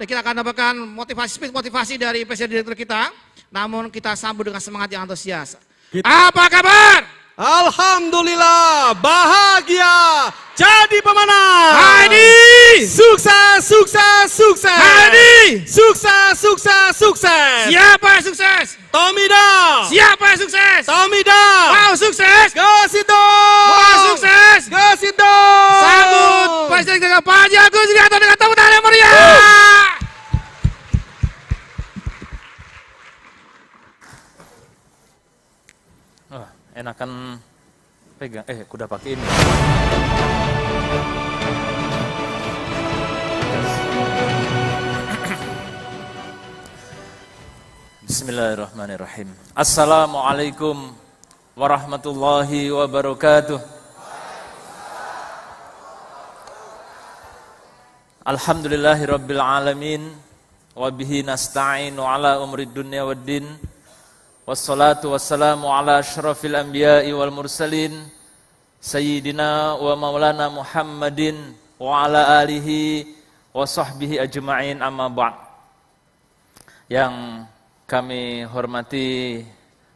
dan kita akan dapatkan motivasi dari presiden direktur kita. Namun kita sambut dengan semangat yang antusias. Apa kabar? Alhamdulillah, bahagia, jadi pemenang. Hadi! Sukses, sukses, sukses. Hadi! Sukses, sukses, sukses. Siapa yang sukses? Tomida. Siapa yang sukses? Tomida. Mau sukses? Gasito. Mau sukses? Gasito. Sambut presiden kita Pak Haji Agus Subianto dengan tepuk tangan yang meriah. Enakan pegang, kuda pakai ini. Bismillahirrahmanirrahim. Assalamualaikum warahmatullahi wabarakatuh. Alhamdulillahi rabbil alamin. Wabihi nasta'inu ala umrid dunya waddin. Wassalatu wassalamu ala asyrafil anbiya'i wal mursalin Sayyidina wa maulana Muhammadin wa ala alihi wa sahbihi ajma'in amma ba'd. Yang kami hormati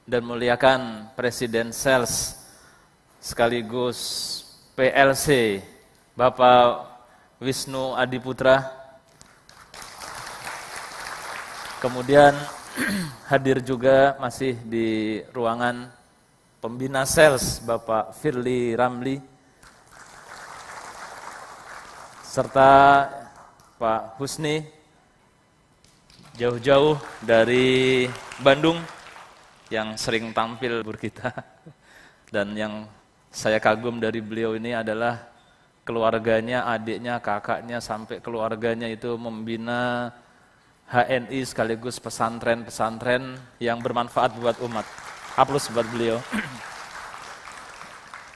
dan muliakan Presiden Sales sekaligus PLC Bapak Wisnu Adiputra. Kemudian hadir juga masih di ruangan pembina sales Bapak Firly Ramli serta Pak Husni jauh-jauh dari Bandung yang sering tampil bur kita, dan yang saya kagum dari beliau ini adalah keluarganya, adiknya, kakaknya sampai keluarganya itu membina HNI sekaligus pesantren-pesantren yang bermanfaat buat umat. Aplaus buat beliau.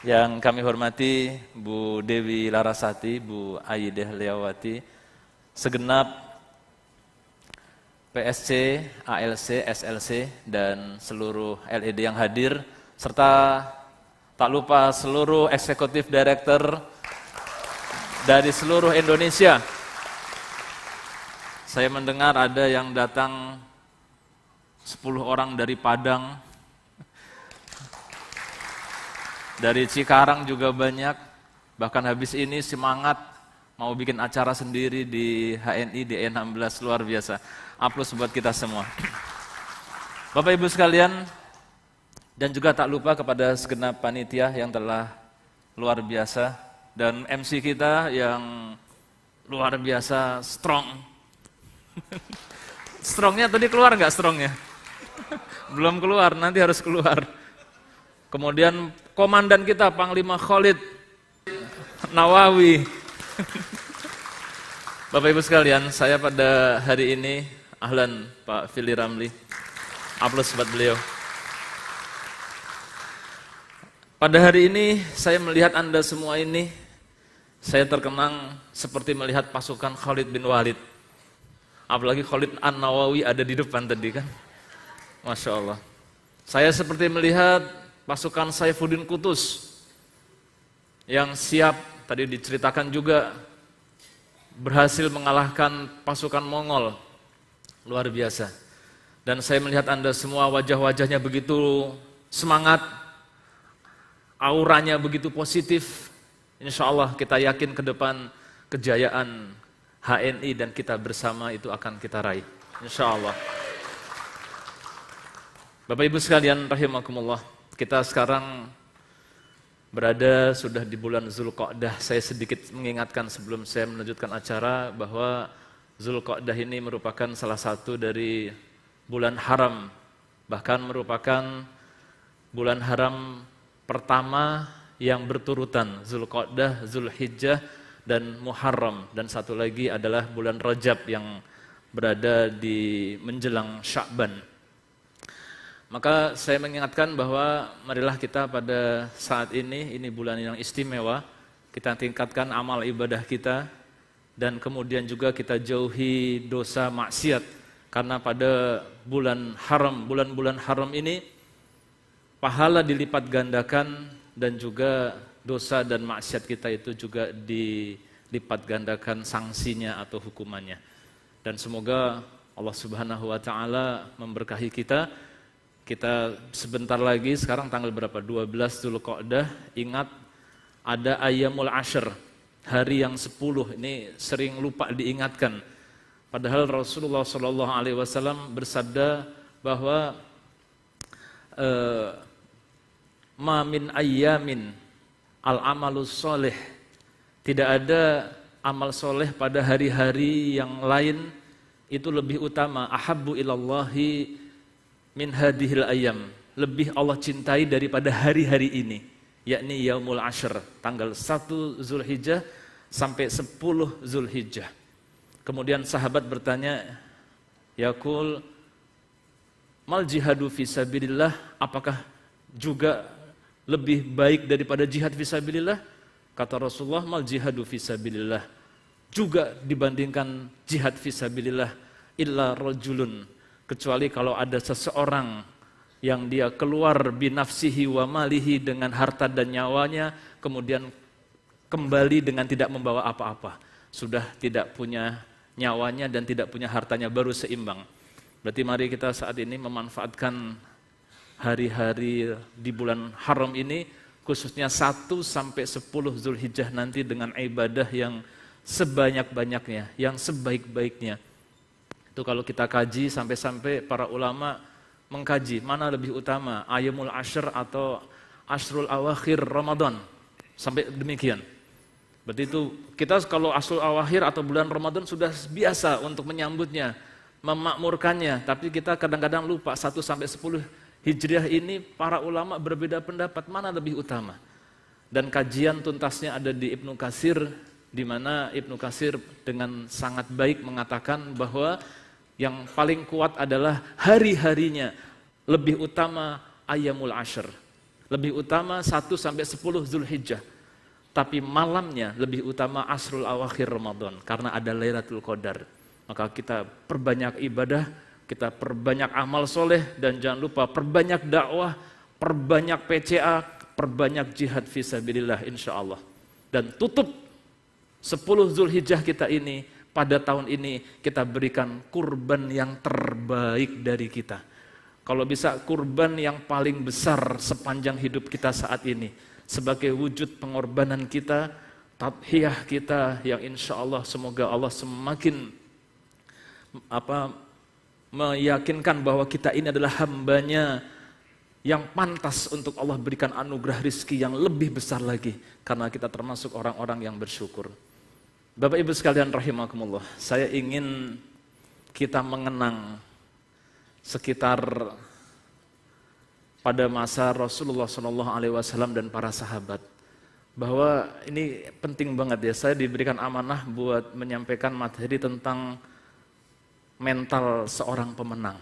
Yang kami hormati Bu Dewi Larasati, Bu Aidah Liawati, segenap PSC, ALC, SLC, dan seluruh LED yang hadir, serta tak lupa seluruh eksekutif director dari seluruh Indonesia. Saya mendengar ada yang datang 10 orang dari Padang, dari Cikarang juga banyak, bahkan habis ini semangat mau bikin acara sendiri di HNI di E16, luar biasa. Aplaus buat kita semua. Bapak Ibu sekalian, dan juga tak lupa kepada segenap panitia yang telah luar biasa, dan MC kita yang luar biasa strong. Strongnya tadi keluar nggak strongnya? Belum keluar, nanti harus keluar. Kemudian komandan kita Panglima Khalid Nawawi. Bapak Ibu sekalian, saya pada hari ini ahlan Pak Firly Ramli. Aplaus buat beliau. Pada hari ini saya melihat Anda semua ini, saya terkenang seperti melihat pasukan Khalid bin Walid. Apalagi Khalid An-Nawawi ada di depan tadi kan. Masya Allah. Saya seperti melihat pasukan Saifuddin Qutus yang siap, tadi diceritakan juga, berhasil mengalahkan pasukan Mongol. Luar biasa. Dan saya melihat Anda semua wajah-wajahnya begitu semangat, auranya begitu positif. Insya Allah kita yakin ke depan kejayaan HNI dan kita bersama itu akan kita raih, insya Allah. Bapak Ibu sekalian rahimakumullah, kita sekarang berada sudah di bulan Zulqa'dah. Saya sedikit mengingatkan sebelum saya melanjutkan acara bahwa Zulqa'dah ini merupakan salah satu dari bulan haram, bahkan merupakan bulan haram pertama yang berturutan, Zulqa'dah, Zulhijjah, dan Muharram, dan satu lagi adalah bulan Rajab yang berada di menjelang Sya'ban. Maka saya mengingatkan bahwa marilah kita pada saat ini bulan yang istimewa, kita tingkatkan amal ibadah kita, dan kemudian juga kita jauhi dosa maksiat, karena pada bulan haram, bulan-bulan haram ini pahala dilipat gandakan, dan juga dosa dan maksiat kita itu juga dilipat gandakan sanksinya atau hukumannya. Dan semoga Allah Subhanahu wa taala memberkahi kita. Kita sebentar lagi, sekarang tanggal berapa? 12 Dzulqa'dah. Ingat ada Ayyamul Ashr, hari yang 10. Ini sering lupa diingatkan. Padahal Rasulullah SAW bersabda bahwa ma min ayyamin al-amalus soleh, tidak ada amal soleh pada hari-hari yang lain itu lebih utama, ahabbu ilallahi min hadhil ayyam, lebih Allah cintai daripada hari-hari ini, yakni Yaumul Ashr, tanggal 1 Zulhijjah sampai 10 Zulhijjah. Kemudian sahabat bertanya, yaqul mal jihadu fisabilillah, apakah juga lebih baik daripada jihad fisabilillah? Kata Rasulullah, mal jihadu fisabilillah, juga dibandingkan jihad fisabilillah, illa rajulun, kecuali kalau ada seseorang yang dia keluar binafsihi wa malihi, dengan harta dan nyawanya, kemudian kembali dengan tidak membawa apa-apa, sudah tidak punya nyawanya dan tidak punya hartanya, baru seimbang. Berarti mari kita saat ini memanfaatkan hari-hari di bulan haram ini, khususnya 1 sampai 10 Zulhijjah nanti dengan ibadah yang sebanyak-banyaknya, yang sebaik-baiknya. Itu kalau kita kaji, sampai-sampai para ulama mengkaji mana lebih utama, Ayyamul Ashr atau Ashrul Awakhir Ramadan, sampai demikian. Berarti itu kita kalau Ashrul Awakhir atau bulan Ramadan sudah biasa untuk menyambutnya, memakmurkannya, tapi kita kadang-kadang lupa 1 sampai 10 Hijriah ini para ulama berbeda pendapat mana lebih utama. Dan kajian tuntasnya ada di Ibnu Katsir, di mana Ibnu Katsir dengan sangat baik mengatakan bahwa yang paling kuat adalah hari-harinya lebih utama Ayyamul Ashr, lebih utama 1 sampai 10 Zulhijjah. Tapi malamnya lebih utama Ashrul Awakhir Ramadan karena ada Lailatul Qadar. Maka kita perbanyak ibadah, kita perbanyak amal soleh, dan jangan lupa perbanyak dakwah, perbanyak PCA, perbanyak jihad fisabilillah insyaallah. Dan tutup 10 Zulhijjah kita ini, pada tahun ini kita berikan kurban yang terbaik dari kita. Kalau bisa kurban yang paling besar sepanjang hidup kita saat ini, sebagai wujud pengorbanan kita, tadhiyah kita, yang insyaallah semoga Allah semakin meyakinkan bahwa kita ini adalah hambanya yang pantas untuk Allah berikan anugerah rizki yang lebih besar lagi, karena kita termasuk orang-orang yang bersyukur. Bapak Ibu sekalian rahimakumullah, saya ingin kita mengenang sekitar pada masa Rasulullah SAW dan para sahabat, bahwa ini penting banget ya, saya diberikan amanah buat menyampaikan materi tentang mental seorang pemenang.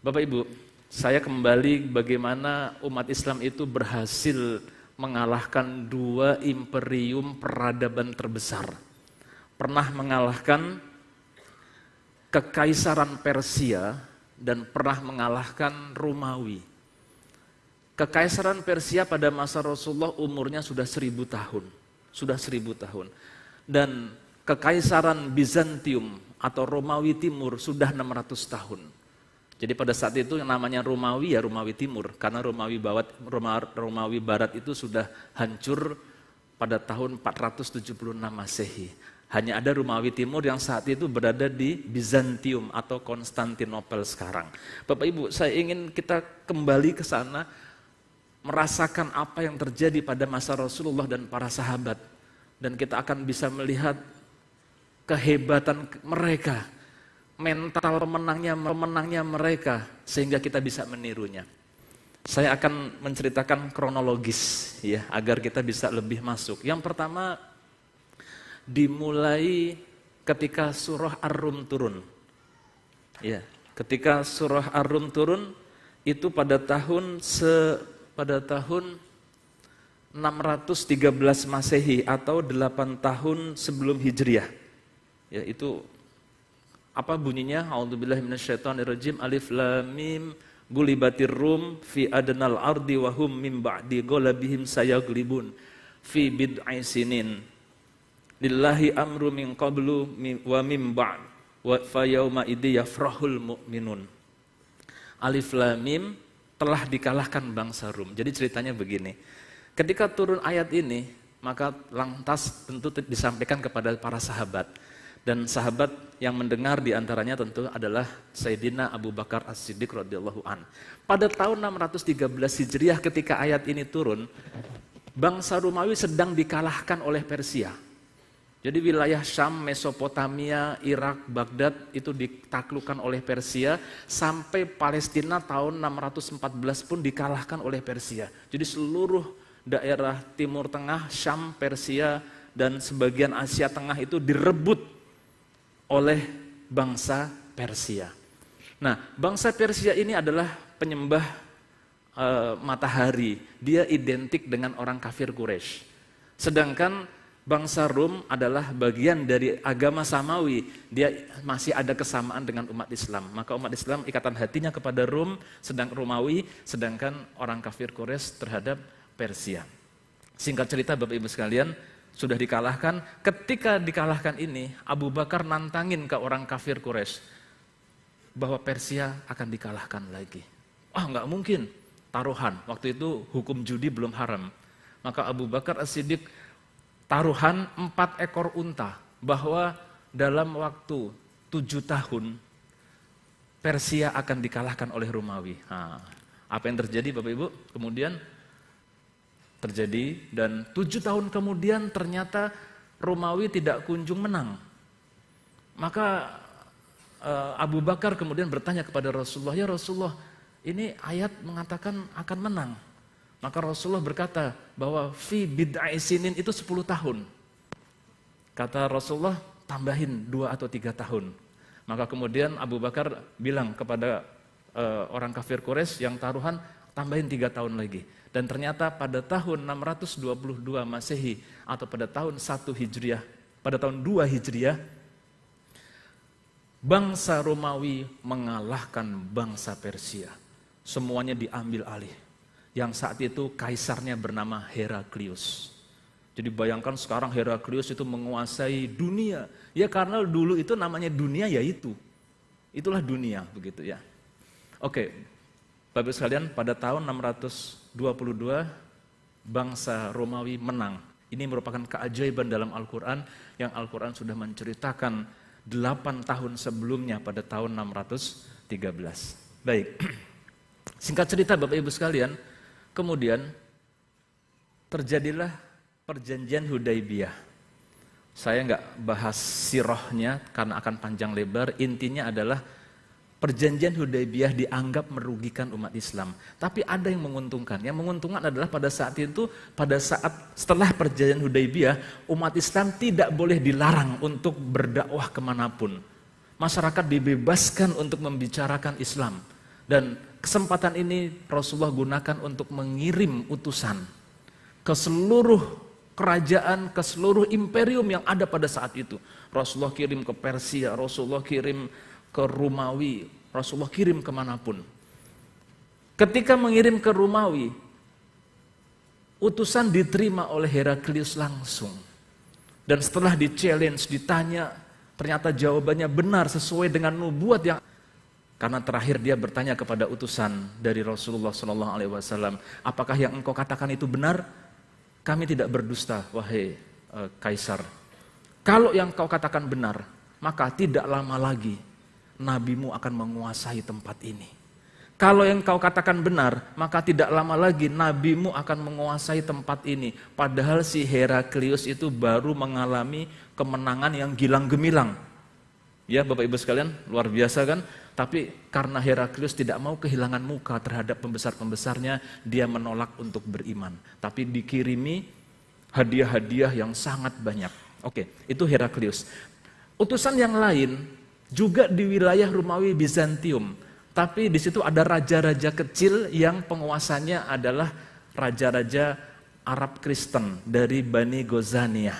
Bapak Ibu, saya kembali bagaimana umat Islam itu berhasil mengalahkan 2 imperium peradaban terbesar. Pernah mengalahkan Kekaisaran Persia dan pernah mengalahkan Romawi. Kekaisaran Persia pada masa Rasulullah umurnya sudah 1000 tahun. Sudah 1000 tahun. Dan Kekaisaran Bizantium atau Romawi Timur sudah 600 tahun. Jadi pada saat itu yang namanya Romawi ya Romawi Timur, karena Romawi Barat itu sudah hancur pada tahun 476 Masehi. Hanya ada Romawi Timur yang saat itu berada di Bizantium atau Konstantinopel sekarang. Bapak Ibu, saya ingin kita kembali ke sana, merasakan apa yang terjadi pada masa Rasulullah dan para sahabat. Dan kita akan bisa melihat kehebatan mereka, mental pemenangnya mereka, sehingga kita bisa menirunya. Saya akan menceritakan kronologis ya, agar kita bisa lebih masuk. Yang pertama, dimulai ketika surah Ar-Rum turun. Ya, ketika surah Ar-Rum turun itu pada tahun 613 Masehi atau 8 tahun sebelum Hijriah. Ya, itu apa bunyinya? A'udzubillahi minasyaitonirrajim. Alif lam mim gulibatir rum fi adnal ardi wa hum min ba'di ghalabihim sayaglibun fi bid'i sinin. Lillahi amru min qablu wa min ba'd wa fa yauma idzi yafrahul mu'minun. Alif lam mim, telah dikalahkan bangsa Rum. Jadi ceritanya begini. Ketika turun ayat ini, maka lantas tentu disampaikan kepada para sahabat. Dan sahabat yang mendengar diantaranya tentu adalah Sayyidina Abu Bakar As-Siddiq radhiyallahu an. Pada tahun 613 Hijriah ketika ayat ini turun, bangsa Romawi sedang dikalahkan oleh Persia. Jadi wilayah Syam, Mesopotamia, Irak, Baghdad itu ditaklukkan oleh Persia, sampai Palestina tahun 614 pun dikalahkan oleh Persia. Jadi seluruh daerah Timur Tengah, Syam, Persia, dan sebagian Asia Tengah itu direbut oleh bangsa Persia. Nah, bangsa Persia ini adalah penyembah matahari. Dia identik dengan orang kafir Quraisy. Sedangkan bangsa Rum adalah bagian dari agama Samawi. Dia masih ada kesamaan dengan umat Islam. Maka umat Islam ikatan hatinya kepada Rum, sedang Romawi, sedangkan orang kafir Quraisy terhadap Persia. Singkat cerita Bapak Ibu sekalian, sudah dikalahkan. Ketika dikalahkan ini, Abu Bakar nantangin ke orang kafir Quraisy bahwa Persia akan dikalahkan lagi. Nggak mungkin, taruhan. Waktu itu hukum judi belum haram. Maka Abu Bakar As-Siddiq taruhan 4 ekor unta bahwa dalam waktu 7 tahun Persia akan dikalahkan oleh Romawi. Apa yang terjadi Bapak Ibu? Kemudian terjadi, dan 7 tahun kemudian ternyata Romawi tidak kunjung menang. Maka Abu Bakar kemudian bertanya kepada Rasulullah, "Ya Rasulullah, ini ayat mengatakan akan menang." Maka Rasulullah berkata bahwa fi bid'ai sinin itu 10 tahun. Kata Rasulullah, tambahin 2 atau 3 tahun. Maka kemudian Abu Bakar bilang kepada orang kafir Quraisy yang taruhan, tambahin 3 tahun lagi. Dan ternyata pada tahun 622 Masehi atau pada tahun 1 Hijriah, pada tahun 2 Hijriah, bangsa Romawi mengalahkan bangsa Persia. Semuanya diambil alih. Yang saat itu kaisarnya bernama Heraklius. Jadi bayangkan sekarang Heraklius itu menguasai dunia. Ya karena dulu itu namanya dunia ya itu. Itulah dunia begitu ya. Oke. Bapak sekalian, pada tahun 622 bangsa Romawi menang. Ini merupakan keajaiban dalam Al-Quran yang Al-Quran sudah menceritakan 8 tahun sebelumnya pada tahun 613. Baik, singkat cerita Bapak Ibu sekalian, kemudian terjadilah perjanjian Hudaibiyah. Saya nggak bahas sirahnya karena akan panjang lebar, intinya adalah perjanjian Hudaibiyah dianggap merugikan umat Islam. Tapi ada yang menguntungkan. Yang menguntungkan adalah pada saat itu, pada saat setelah perjanjian Hudaibiyah, umat Islam tidak boleh dilarang untuk berdakwah kemanapun. Masyarakat dibebaskan untuk membicarakan Islam. Dan kesempatan ini Rasulullah gunakan untuk mengirim utusan ke seluruh kerajaan, ke seluruh imperium yang ada pada saat itu. Rasulullah kirim ke Persia, Rasulullah kirim ke Romawi, Rasulullah kirim kemanapun. Ketika mengirim ke Romawi, utusan diterima oleh Heraklius langsung. Dan setelah di-challenge, ditanya, ternyata jawabannya benar sesuai dengan nubuat yang... Karena terakhir dia bertanya kepada utusan dari Rasulullah SAW, apakah yang engkau katakan itu benar? Kami tidak berdusta, wahai Kaisar. Kalau yang kau katakan benar, maka tidak lama lagi nabimu akan menguasai tempat ini. Kalau yang kau katakan benar, maka tidak lama lagi nabimu akan menguasai tempat ini. Padahal si Heraklius itu baru mengalami kemenangan yang gilang gemilang. Ya Bapak Ibu sekalian, luar biasa kan? Tapi karena Heraklius tidak mau kehilangan muka terhadap pembesar-pembesarnya, dia menolak untuk beriman. Tapi dikirimi hadiah-hadiah yang sangat banyak. Oke, itu Heraklius. Utusan yang lain juga di wilayah Romawi Bizantium, tapi di situ ada raja-raja kecil yang penguasanya adalah raja-raja Arab Kristen dari Bani Ghazaniyah.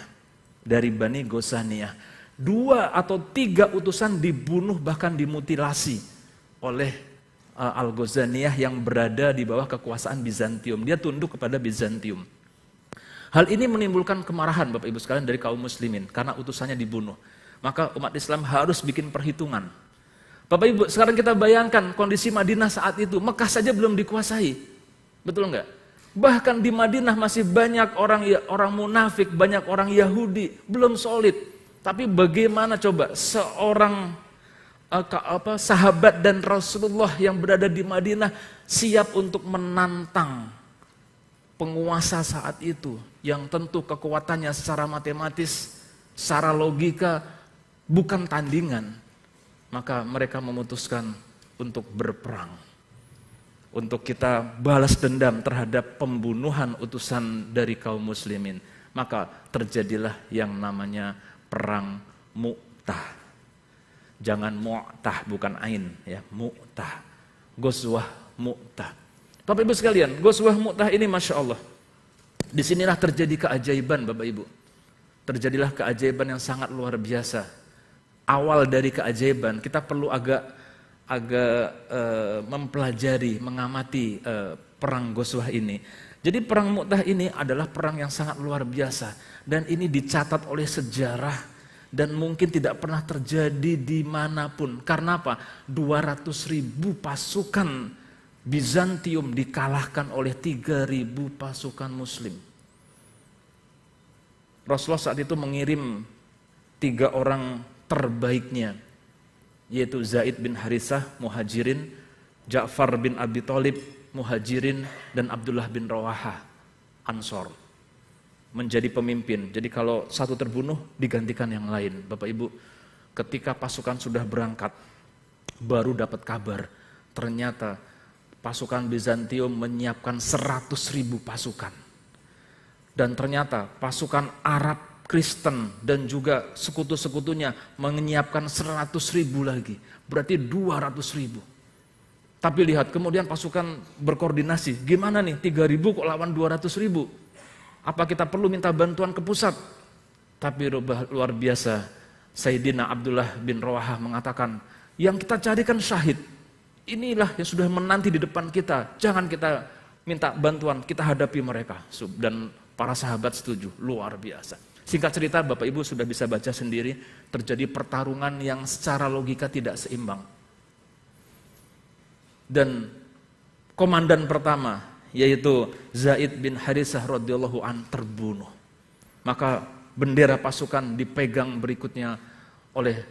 2 atau 3 utusan dibunuh bahkan dimutilasi oleh Al-Ghazaniyah yang berada di bawah kekuasaan Bizantium. Dia tunduk kepada Bizantium. Hal ini menimbulkan kemarahan Bapak Ibu sekalian dari kaum muslimin karena utusannya dibunuh. Maka umat Islam harus bikin perhitungan. Bapak Ibu, sekarang kita bayangkan kondisi Madinah saat itu, Mekah saja belum dikuasai. Betul enggak? Bahkan di Madinah masih banyak orang munafik, banyak orang Yahudi, belum solid. Tapi bagaimana coba seorang sahabat dan Rasulullah yang berada di Madinah siap untuk menantang penguasa saat itu, yang tentu kekuatannya secara matematis, secara logika bukan tandingan. Maka mereka memutuskan untuk berperang. Untuk kita balas dendam terhadap pembunuhan utusan dari kaum muslimin. Maka terjadilah yang namanya perang Mu'tah. Jangan Mu'tah, bukan Ain, ya, Mu'tah. Ghazwah Mu'tah. Bapak Ibu sekalian, Ghazwah Mu'tah ini Masya Allah. Disinilah terjadi keajaiban Bapak Ibu. Terjadilah keajaiban yang sangat luar biasa. Awal dari keajaiban, kita perlu agak mempelajari, mengamati perang Ghazwah ini. Jadi perang Mu'tah ini adalah perang yang sangat luar biasa. Dan ini dicatat oleh sejarah dan mungkin tidak pernah terjadi dimanapun. Karena apa? 200.000 pasukan Bizantium dikalahkan oleh 3.000 pasukan Muslim. Rasulullah saat itu mengirim 3 orang terbaiknya, yaitu Zaid bin Harithah, Muhajirin, Ja'far bin Abi Thalib, Muhajirin, dan Abdullah bin Rawahah, Ansor, menjadi pemimpin. Jadi kalau satu terbunuh, digantikan yang lain. Bapak Ibu, ketika pasukan sudah berangkat, baru dapat kabar, ternyata pasukan Bizantium menyiapkan 100.000 pasukan. Dan ternyata pasukan Arab Kristen dan juga sekutu-sekutunya menyiapkan 100.000 lagi. Berarti 200.000. Tapi lihat, kemudian pasukan berkoordinasi. Gimana nih, 3.000 kok lawan 200.000? Apa kita perlu minta bantuan ke pusat? Tapi luar biasa, Sayyidina Abdullah bin Rawahah mengatakan, yang kita carikan syahid. Inilah yang sudah menanti di depan kita. Jangan kita minta bantuan, kita hadapi mereka. Dan para sahabat setuju, luar biasa. Singkat cerita, Bapak Ibu sudah bisa baca sendiri, terjadi pertarungan yang secara logika tidak seimbang. Dan komandan pertama, yaitu Zaid bin Harithah radhiyallahu an, terbunuh. Maka bendera pasukan dipegang berikutnya oleh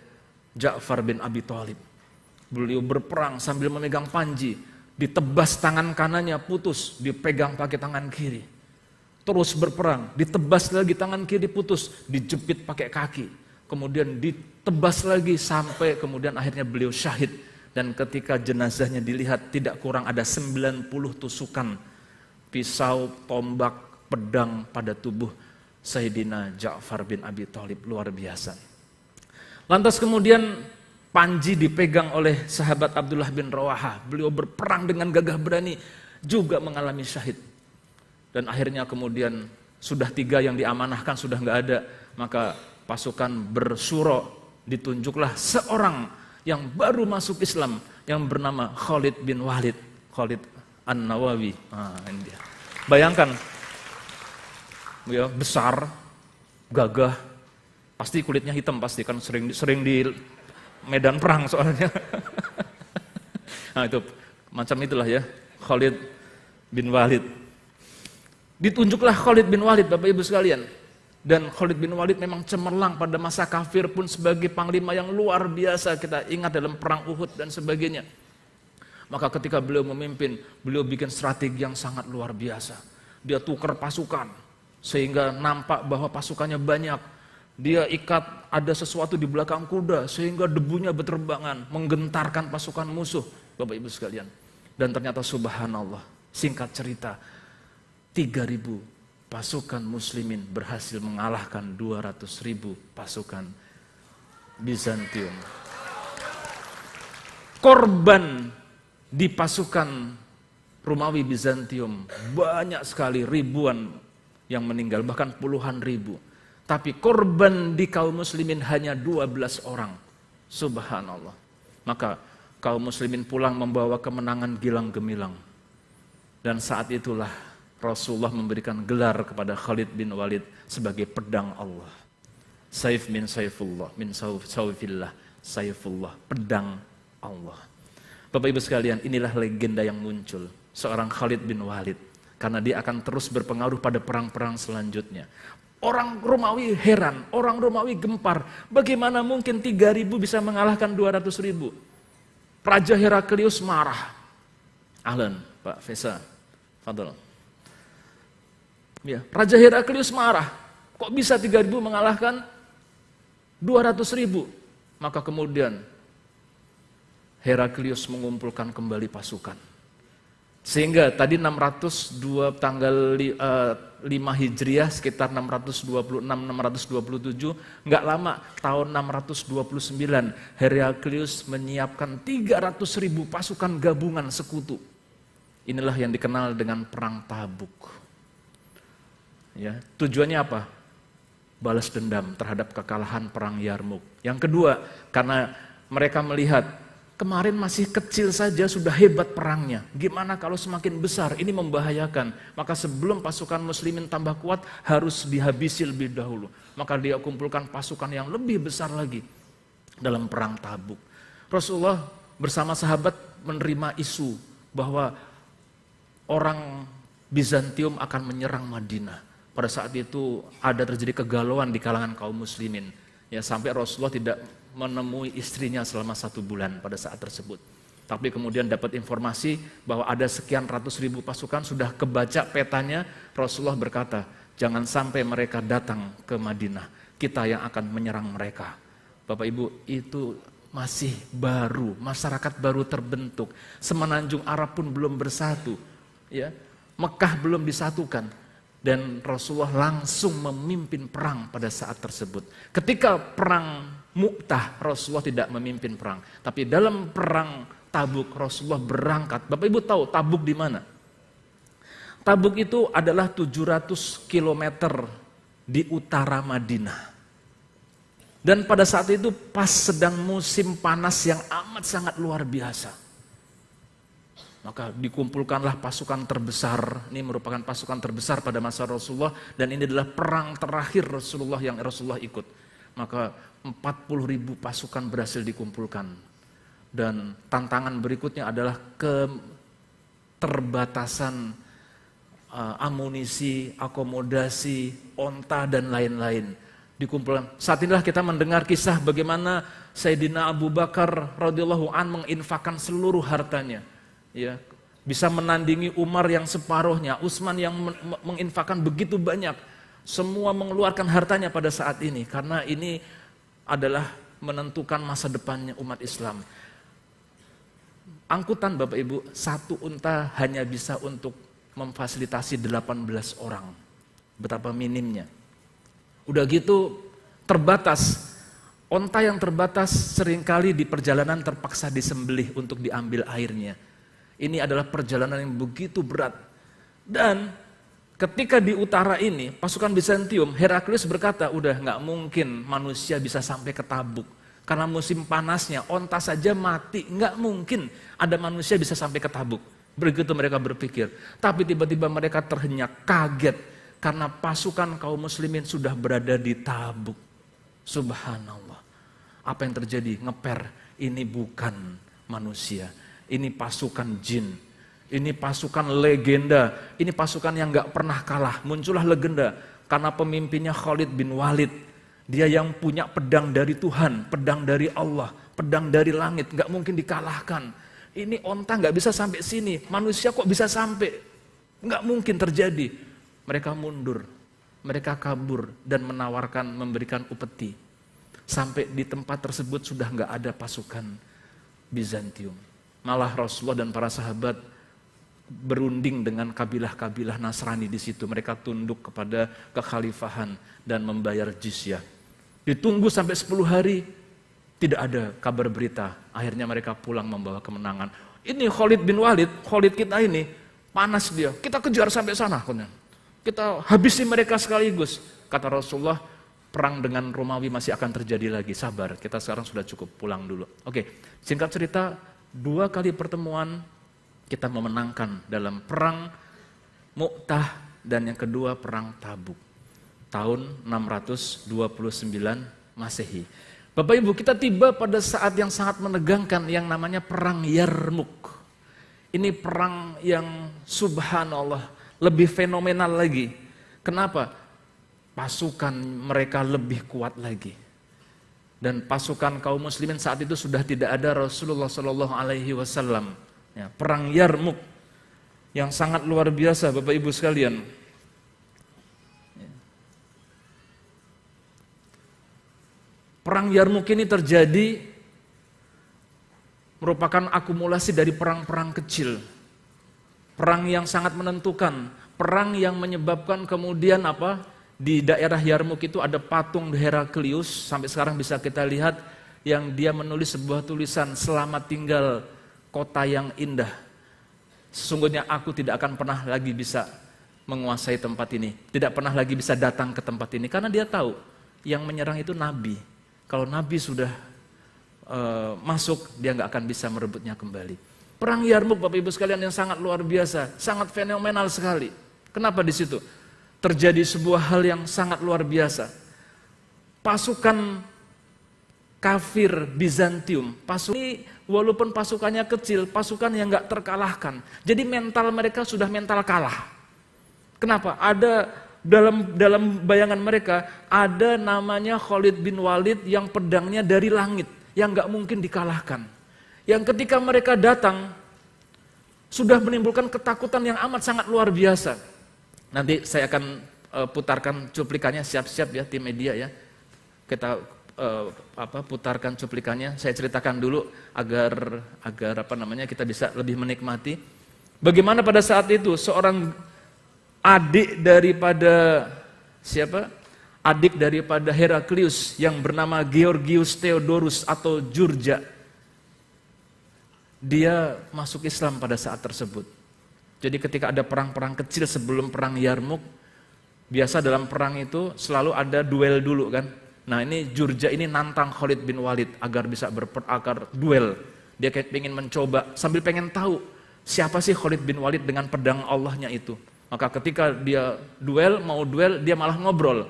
Ja'far bin Abi Thalib. Beliau berperang sambil memegang panji, ditebas tangan kanannya putus, dipegang pakai tangan kiri. Terus berperang, ditebas lagi tangan kiri putus, dijepit pakai kaki. Kemudian ditebas lagi sampai kemudian akhirnya beliau syahid. Dan ketika jenazahnya dilihat tidak kurang ada 90 tusukan pisau, tombak, pedang pada tubuh Sayyidina Ja'far bin Abi Thalib, luar biasa. Lantas kemudian panji dipegang oleh sahabat Abdullah bin Rawahah. Beliau berperang dengan gagah berani, juga mengalami syahid. Dan akhirnya kemudian sudah 3 yang diamanahkan sudah nggak ada, maka pasukan bersuro, ditunjuklah seorang yang baru masuk Islam yang bernama Khalid bin Walid, Khalid An-Nawawi. Ini dia. Bayangkan, ya, besar, gagah, pasti kulitnya hitam, pasti kan sering di medan perang soalnya. Nah itu macam itulah ya, Khalid bin Walid. Ditunjuklah Khalid bin Walid, Bapak Ibu sekalian. Dan Khalid bin Walid memang cemerlang pada masa kafir pun sebagai panglima yang luar biasa. Kita ingat dalam perang Uhud dan sebagainya. Maka ketika beliau memimpin, beliau bikin strategi yang sangat luar biasa. Dia tukar pasukan sehingga nampak bahwa pasukannya banyak. Dia ikat ada sesuatu di belakang kuda sehingga debunya berterbangan, menggentarkan pasukan musuh, Bapak Ibu sekalian. Dan ternyata subhanallah, singkat cerita, 3.000 pasukan muslimin berhasil mengalahkan 200.000 pasukan Bizantium. Korban di pasukan Romawi Bizantium banyak sekali, ribuan yang meninggal, bahkan puluhan ribu. Tapi korban di kaum muslimin hanya 12 orang. Subhanallah. Maka kaum muslimin pulang membawa kemenangan gilang gemilang. Dan saat itulah Rasulullah memberikan gelar kepada Khalid bin Walid sebagai pedang Allah. Saif min saifullah, min saifillah, saifullah, pedang Allah. Bapak Ibu sekalian, inilah legenda yang muncul, seorang Khalid bin Walid. Karena dia akan terus berpengaruh pada perang-perang selanjutnya. Orang Romawi heran, orang Romawi gempar. Bagaimana mungkin 3.000 bisa mengalahkan 200.000? Raja Heraklius marah. Ahlan, Pak Fesa, Fadl. Ya, Raja Heraklius marah. Kok bisa 3.000 mengalahkan 200.000? Maka kemudian Heraklius mengumpulkan kembali pasukan. Sehingga tadi 602 tanggal 5 Hijriah sekitar 626-627, nggak lama tahun 629 Heraklius menyiapkan 300.000 pasukan gabungan sekutu. Inilah yang dikenal dengan Perang Tabuk. Ya, tujuannya apa? Balas dendam terhadap kekalahan Perang Yarmuk. Yang kedua, karena mereka melihat kemarin masih kecil saja sudah hebat perangnya. Gimana kalau semakin besar? Ini membahayakan. Maka sebelum pasukan muslimin tambah kuat harus dihabisi lebih dahulu. Maka dia kumpulkan pasukan yang lebih besar lagi dalam Perang Tabuk. Rasulullah bersama sahabat menerima isu bahwa orang Bizantium akan menyerang Madinah. Pada saat itu ada terjadi kegalauan di kalangan kaum muslimin. Ya, sampai Rasulullah tidak menemui istrinya selama 1 bulan pada saat tersebut. Tapi kemudian dapat informasi bahwa ada sekian ratus ribu pasukan, sudah kebaca petanya. Rasulullah berkata, jangan sampai mereka datang ke Madinah, kita yang akan menyerang mereka. Bapak Ibu, itu masih baru, masyarakat baru terbentuk, semenanjung Arab pun belum bersatu, ya, Mekah belum disatukan. Dan Rasulullah langsung memimpin perang pada saat tersebut. Ketika perang Mu'tah, Rasulullah tidak memimpin perang. Tapi dalam perang Tabuk, Rasulullah berangkat. Bapak Ibu tahu Tabuk di mana? Tabuk itu adalah 700 km di utara Madinah. Dan pada saat itu pas sedang musim panas yang amat sangat luar biasa. Maka dikumpulkanlah pasukan terbesar. Ini merupakan pasukan terbesar pada masa Rasulullah. Dan ini adalah perang terakhir Rasulullah yang Rasulullah ikut. Maka 40.000 pasukan berhasil dikumpulkan. Dan tantangan berikutnya adalah keterbatasan amunisi, akomodasi, onta dan lain-lain. Dikumpulkan. Saat inilah kita mendengar kisah bagaimana Sayyidina Abu Bakar radhiyallahu an menginfakkan seluruh hartanya. Ya, bisa menandingi Umar yang separuhnya, Utsman yang menginfakkan begitu banyak. Semua mengeluarkan hartanya pada saat ini karena ini adalah menentukan masa depannya umat Islam. Angkutan Bapak Ibu, 1 unta hanya bisa untuk memfasilitasi 18 orang. Betapa minimnya. Udah gitu terbatas. Unta yang terbatas seringkali di perjalanan terpaksa disembelih untuk diambil airnya. Ini adalah perjalanan yang begitu berat. Dan ketika di utara ini, pasukan Bizantium, Heraklius berkata, udah nggak mungkin manusia bisa sampai ke Tabuk. Karena musim panasnya, onta saja mati, nggak mungkin ada manusia bisa sampai ke Tabuk. Begitu mereka berpikir. Tapi tiba-tiba mereka terhenyak, kaget. Karena pasukan kaum muslimin sudah berada di Tabuk. Subhanallah. Apa yang terjadi? Ngeper, ini bukan manusia. Ini pasukan jin, ini pasukan legenda, ini pasukan yang gak pernah kalah. Muncullah legenda karena pemimpinnya Khalid bin Walid. Dia yang punya pedang dari Tuhan, pedang dari Allah, pedang dari langit, gak mungkin dikalahkan. Ini onta gak bisa sampai sini, manusia kok bisa sampai? Gak mungkin terjadi. Mereka mundur, mereka kabur dan menawarkan memberikan upeti. Sampai di tempat tersebut sudah gak ada pasukan Bizantium. Malah Rasulullah dan para sahabat berunding dengan kabilah-kabilah Nasrani di situ. Mereka tunduk kepada kekhalifahan dan membayar jizyah. Ditunggu sampai 10 hari, tidak ada kabar berita. Akhirnya mereka pulang membawa kemenangan. Ini Khalid bin Walid, Khalid kita ini, panas dia. Kita kejar sampai sana. Kita habisi mereka sekaligus. Kata Rasulullah, perang dengan Romawi masih akan terjadi lagi. Sabar, kita sekarang sudah cukup, pulang dulu. Oke, singkat cerita, 2 kali pertemuan kita memenangkan dalam perang Mu'tah, dan yang kedua perang Tabuk. Tahun 629 Masehi. Bapak Ibu, kita tiba pada saat yang sangat menegangkan yang namanya perang Yarmuk. Ini perang yang subhanallah lebih fenomenal lagi. Kenapa? Pasukan mereka lebih kuat lagi. Dan pasukan kaum muslimin saat itu sudah tidak ada Rasulullah SAW. Ya, perang Yarmuk yang sangat luar biasa Bapak Ibu sekalian. Perang Yarmuk ini terjadi merupakan akumulasi dari perang-perang kecil. Perang yang sangat menentukan, perang yang menyebabkan kemudian apa? Di daerah Yarmuk itu ada patung Heraklius, sampai sekarang bisa kita lihat yang dia menulis sebuah tulisan, "Selamat tinggal kota yang indah. Sesungguhnya aku tidak akan pernah lagi bisa menguasai tempat ini, tidak pernah lagi bisa datang ke tempat ini." Karena dia tahu yang menyerang itu Nabi. Kalau Nabi sudah masuk, dia nggak akan bisa merebutnya kembali. Perang Yarmuk Bapak Ibu sekalian yang sangat luar biasa, sangat fenomenal sekali. Kenapa di situ? Terjadi sebuah hal yang sangat luar biasa. Pasukan kafir Bizantium, ini walaupun pasukannya kecil, pasukan yang nggak terkalahkan. Jadi mental mereka sudah mental kalah. Kenapa? Ada dalam bayangan mereka ada namanya Khalid bin Walid yang pedangnya dari langit, yang nggak mungkin dikalahkan. Yang ketika mereka datang sudah menimbulkan ketakutan yang amat sangat luar biasa. Nanti saya akan putarkan cuplikannya, siap-siap ya tim media ya. Kita putarkan cuplikannya. Saya ceritakan dulu agar kita bisa lebih menikmati. Bagaimana pada saat itu seorang adik daripada siapa? Adik daripada Heraklius yang bernama Georgius Theodorus atau Jurja. Dia masuk Islam pada saat tersebut. Jadi ketika ada perang-perang kecil sebelum perang Yarmuk, biasa dalam perang itu selalu ada duel dulu kan. Nah ini Jurja ini nantang Khalid bin Walid agar bisa agar duel. Dia kayak pengen mencoba sambil pengen tahu siapa sih Khalid bin Walid dengan pedang Allahnya itu. Maka ketika dia mau duel, dia malah ngobrol.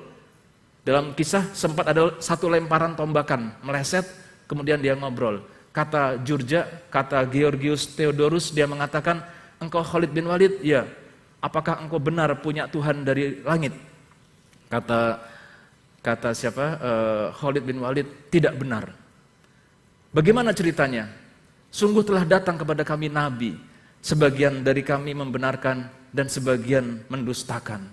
Dalam kisah sempat ada satu lemparan tombakan, meleset, kemudian dia ngobrol. Kata Jurja, kata Georgius Theodorus, dia mengatakan, "Engkau Khalid bin Walid?" "Ya." "Apakah engkau benar punya Tuhan dari langit?" Kata siapa? Khalid bin Walid, "Tidak benar." "Bagaimana ceritanya?" "Sungguh telah datang kepada kami Nabi. Sebagian dari kami membenarkan dan sebagian mendustakan.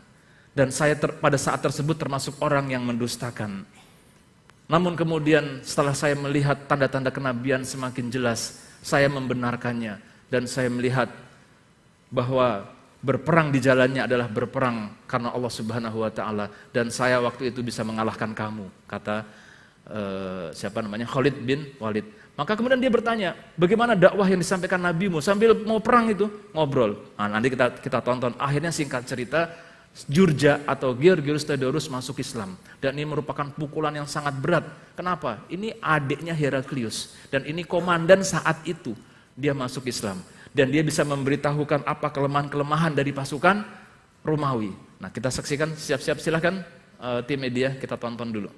Dan saya pada saat tersebut termasuk orang yang mendustakan. Namun kemudian setelah saya melihat tanda-tanda kenabian semakin jelas, saya membenarkannya. Dan saya melihat bahwa berperang di jalannya adalah berperang karena Allah Subhanahu wa Ta'ala. Dan saya waktu itu bisa mengalahkan kamu," kata Khalid bin Walid. Maka kemudian dia bertanya, "Bagaimana dakwah yang disampaikan nabimu?" Sambil mau perang itu ngobrol. Nah, nanti kita tonton. Akhirnya singkat cerita, Jurja atau Georgius Theodorus masuk Islam. Dan ini merupakan pukulan yang sangat berat. Kenapa? Ini adiknya Heraklius. Dan ini komandan saat itu dia masuk Islam. Dan dia bisa memberitahukan apa kelemahan-kelemahan dari pasukan Romawi. Nah kita saksikan, siap-siap silahkan tim media, kita tonton dulu.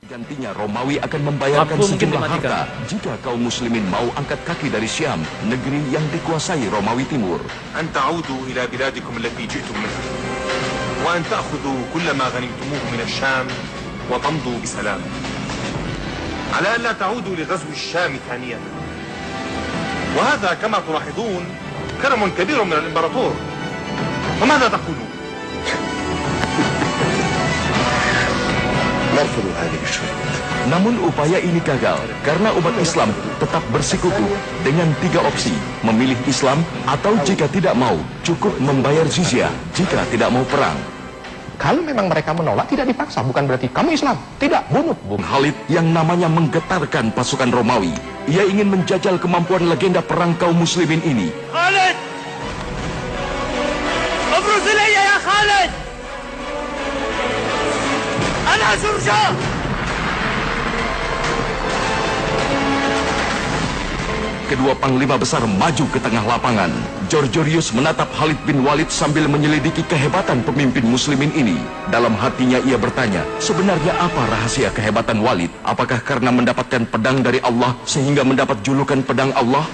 Gantinya Romawi akan membayarkan sejumlah harta jika kaum muslimin mau angkat kaki dari Syam, negeri yang dikuasai Romawi Timur. أن تعودوا إلى بلادكم التي جئتم منها وأن تأخذوا كل ما غنمتموه من الشام وتمضوا بسلام على أن لا تعودوا لغزو الشام ثانية وهذا كما تلاحظون كرم كبير من الإمبراطور وماذا تقولون؟ نرفض هذه الشروط. Namun upaya ini gagal karena umat Islam tetap bersikuku dengan 3 opsi, memilih Islam atau jika tidak mau cukup membayar jizyah jika tidak mau perang. Kalau memang mereka menolak tidak dipaksa, bukan berarti kamu Islam, tidak, bunuh. Khalid yang namanya menggetarkan pasukan Romawi. Ia ingin menjajal kemampuan legenda perang kaum muslimin ini. Khalid! Abruz ilayya ya Khalid! Ana Jurja! kedua panglima besar maju ke tengah lapangan. Georgios menatap Khalid bin Walid sambil menyelidiki kehebatan pemimpin muslimin ini. Dalam hatinya ia bertanya, sebenarnya apa rahasia kehebatan Walid? Apakah karena mendapatkan pedang dari Allah sehingga mendapat julukan pedang Allah?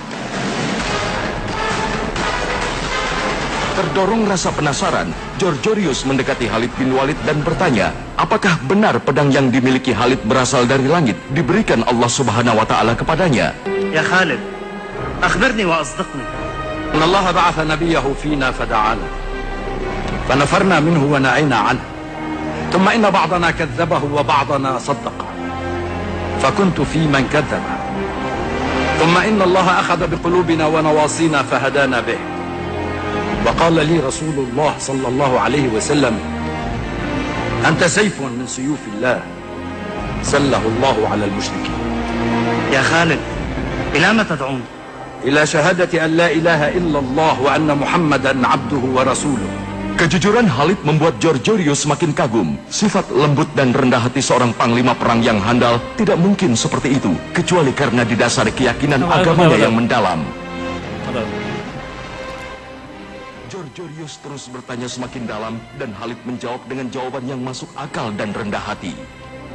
Terdorong rasa penasaran, Georgios mendekati Khalid bin Walid dan bertanya, apakah benar pedang yang dimiliki Khalid berasal dari langit, diberikan Allah Subhanahu wa Ta'ala kepadanya? يا خالد أخبرني وأصدقني. إن الله بعث نبيه فينا فدعانا فنفرنا منه ونعينا عنه ثم إن بعضنا كذبه وبعضنا صدقه فكنت في من كذب ثم إن الله أخذ بقلوبنا ونواصينا فهدانا به وقال لي رسول الله صلى الله عليه وسلم أنت سيف من سيوف الله سله الله على المشركين. يا خالد إلى ما تدعون؟ إلى شهادة أن لا إله إلا الله وأن محمدا عبده ورسوله. Kejujuran Khalid membuat Georgios semakin kagum. Sifat lembut dan rendah hati seorang panglima perang yang handal tidak mungkin seperti itu, kecuali karena didasari keyakinan agamanya yang mendalam. Georgios terus bertanya semakin dalam dan Khalid menjawab dengan jawaban yang masuk akal dan rendah hati.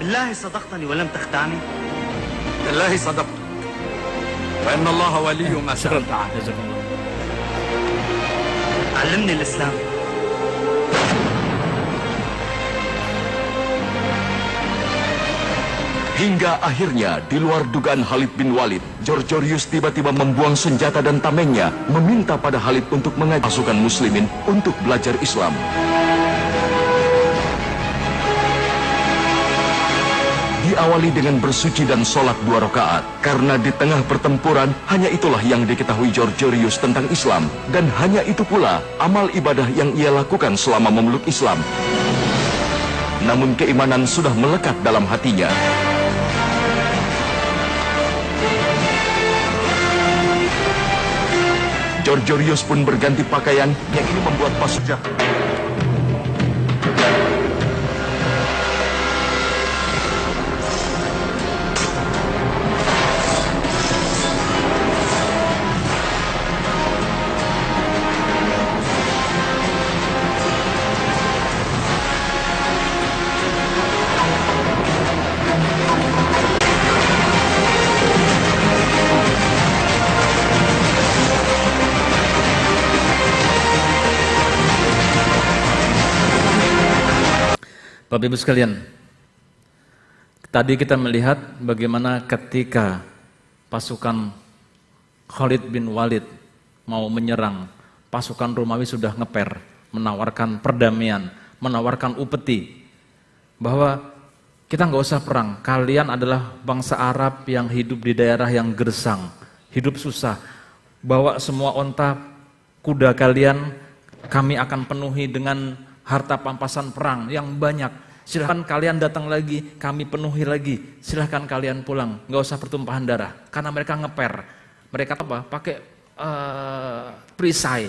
بالله صدقتني ولم تخدعني. بالله صدقت وإن الله ولي ما سألت عنه. علمني الإسلام. Hingga akhirnya, di luar dugaan Khalid bin Walid, Georgios tiba-tiba membuang senjata dan tamengnya, meminta pada Khalid untuk mengajak pasukan muslimin untuk belajar Islam. Diawali dengan bersuci dan sholat 2 rakaat, karena di tengah pertempuran, hanya itulah yang diketahui Georgios tentang Islam, dan hanya itu pula amal ibadah yang ia lakukan selama memeluk Islam. Namun keimanan sudah melekat dalam hatinya. Georgios pun berganti pakaian yang ini membuat pasukan. Bapak Ibu sekalian, tadi kita melihat bagaimana ketika pasukan Khalid bin Walid mau menyerang, pasukan Romawi sudah ngeper, menawarkan perdamaian, menawarkan upeti, bahwa kita nggak usah perang, kalian adalah bangsa Arab yang hidup di daerah yang gersang, hidup susah, bawa semua onta kuda kalian, kami akan penuhi dengan harta pampasan perang yang banyak. Silahkan kalian datang lagi, kami penuhi lagi. Silahkan kalian pulang, nggak usah pertumpahan darah. Karena mereka ngeper, mereka apa? Pakai perisai,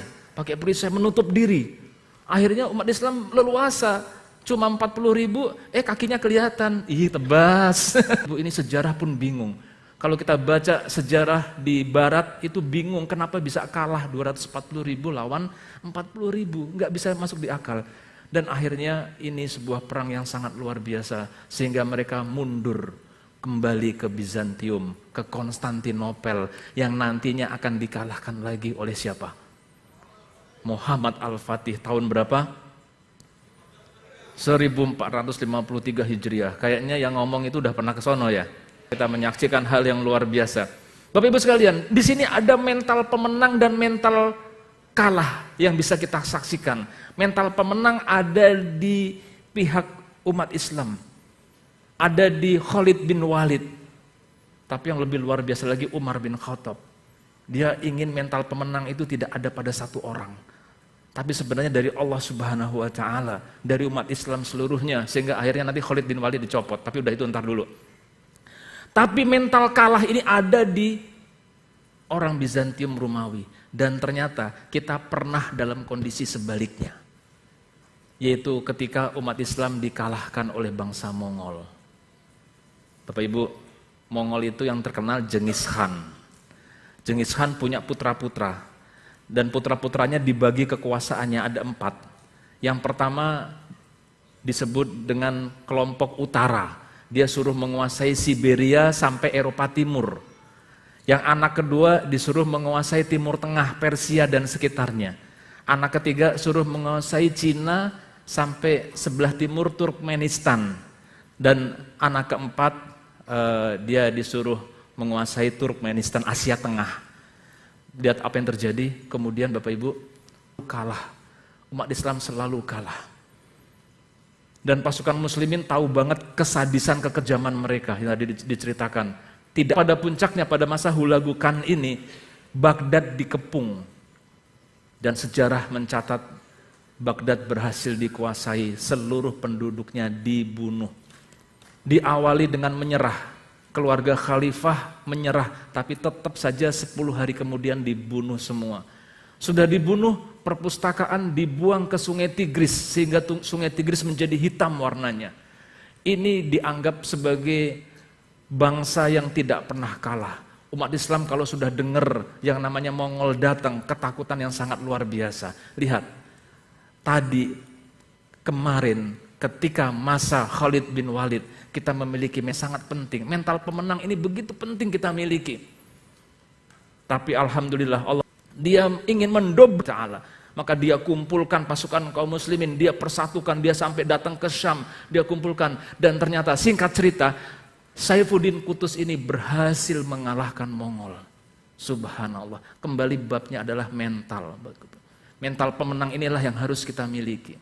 menutup diri. Akhirnya umat Islam leluasa, cuma 40.000, kakinya kelihatan, ih tebas. Ini sejarah pun bingung. Kalau kita baca sejarah di Barat itu bingung kenapa bisa kalah 240.000 lawan 40.000, nggak bisa masuk di akal. Dan akhirnya ini sebuah perang yang sangat luar biasa sehingga mereka mundur kembali ke Bizantium, ke Konstantinopel yang nantinya akan dikalahkan lagi oleh siapa? Muhammad Al-Fatih tahun berapa? 1453 Hijriah. Kayaknya yang ngomong itu udah pernah ke sono ya. Kita menyaksikan hal yang luar biasa. Bapak Ibu sekalian, di sini ada mental pemenang dan mental kalah yang bisa kita saksikan. Mental pemenang ada di pihak umat Islam, ada di Khalid bin Walid. Tapi yang lebih luar biasa lagi Umar bin Khattab. Dia ingin mental pemenang itu tidak ada pada satu orang, tapi sebenarnya dari Allah Subhanahu wa Ta'ala, dari umat Islam seluruhnya, sehingga akhirnya nanti Khalid bin Walid dicopot. Tapi udah itu ntar dulu. Tapi mental kalah ini ada di orang Bizantium Romawi. Dan ternyata kita pernah dalam kondisi sebaliknya, yaitu ketika umat Islam dikalahkan oleh bangsa Mongol. Bapak Ibu, Mongol itu yang terkenal Genghis Khan. Genghis Khan punya putra-putra, dan putra-putranya dibagi kekuasaannya ada 4. Yang pertama disebut dengan kelompok utara, dia suruh menguasai Siberia sampai Eropa Timur. Yang anak kedua disuruh menguasai Timur Tengah, Persia dan sekitarnya. Anak ketiga suruh menguasai Cina sampai sebelah timur Turkmenistan. Dan anak keempat dia disuruh menguasai Turkmenistan, Asia Tengah. Lihat apa yang terjadi, kemudian Bapak Ibu kalah. Umat Islam selalu kalah. Dan pasukan muslimin tahu banget kesadisan kekejaman mereka yang tadi diceritakan. Tidak pada puncaknya pada masa Hulagu Khan ini, Baghdad dikepung. Dan sejarah mencatat Baghdad berhasil dikuasai, seluruh penduduknya dibunuh. Diawali dengan menyerah, keluarga khalifah menyerah, tapi tetap saja 10 hari kemudian dibunuh semua. Sudah dibunuh, perpustakaan dibuang ke sungai Tigris, sehingga sungai Tigris menjadi hitam warnanya. Ini dianggap sebagai bangsa yang tidak pernah kalah. Umat Islam kalau sudah dengar yang namanya Mongol datang, ketakutan yang sangat luar biasa. Lihat, tadi kemarin ketika masa Khalid bin Walid, kita memiliki sangat penting. Mental pemenang ini begitu penting kita miliki. Tapi alhamdulillah Allah, dia ingin mendobrak ta'ala. Maka dia kumpulkan pasukan kaum muslimin, dia persatukan, dia sampai datang ke Syam, dia kumpulkan. Dan ternyata singkat cerita, Saifuddin Qutus ini berhasil mengalahkan Mongol. Subhanallah. Kembali babnya adalah mental. Mental pemenang inilah yang harus kita miliki.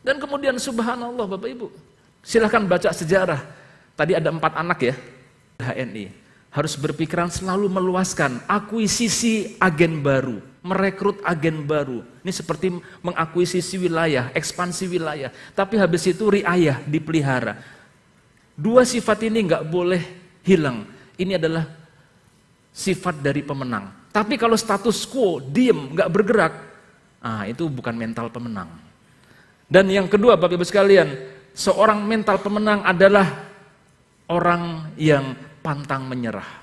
Dan kemudian subhanallah Bapak Ibu, silahkan baca sejarah. Tadi ada 4 anak ya, HNI. Harus berpikiran selalu meluaskan, akuisisi agen baru, merekrut agen baru. Ini seperti mengakuisisi wilayah, ekspansi wilayah. Tapi habis itu riayah, dipelihara. 2 sifat ini nggak boleh hilang. Ini adalah sifat dari pemenang. Tapi kalau status quo, diem, nggak bergerak, itu bukan mental pemenang. Dan yang kedua Bapak Ibu sekalian, seorang mental pemenang adalah orang yang pantang menyerah.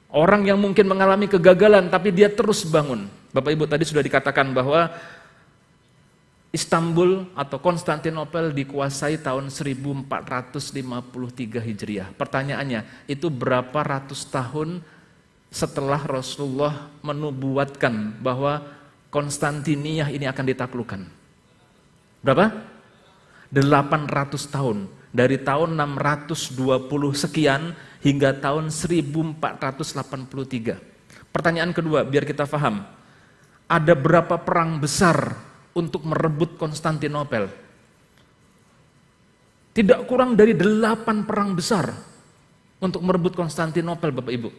Orang yang mungkin mengalami kegagalan tapi dia terus bangun. Bapak Ibu tadi sudah dikatakan bahwa Istanbul atau Konstantinopel dikuasai tahun 1453 Hijriah. Pertanyaannya, itu berapa ratus tahun setelah Rasulullah menubuatkan bahwa Konstantiniyah ini akan ditaklukkan? Berapa? 800 tahun. Dari tahun 620 sekian hingga tahun 1483. Pertanyaan kedua, biar kita paham. Ada berapa perang besar untuk merebut Konstantinopel? Tidak kurang dari 8 perang besar untuk merebut Konstantinopel, Bapak Ibu.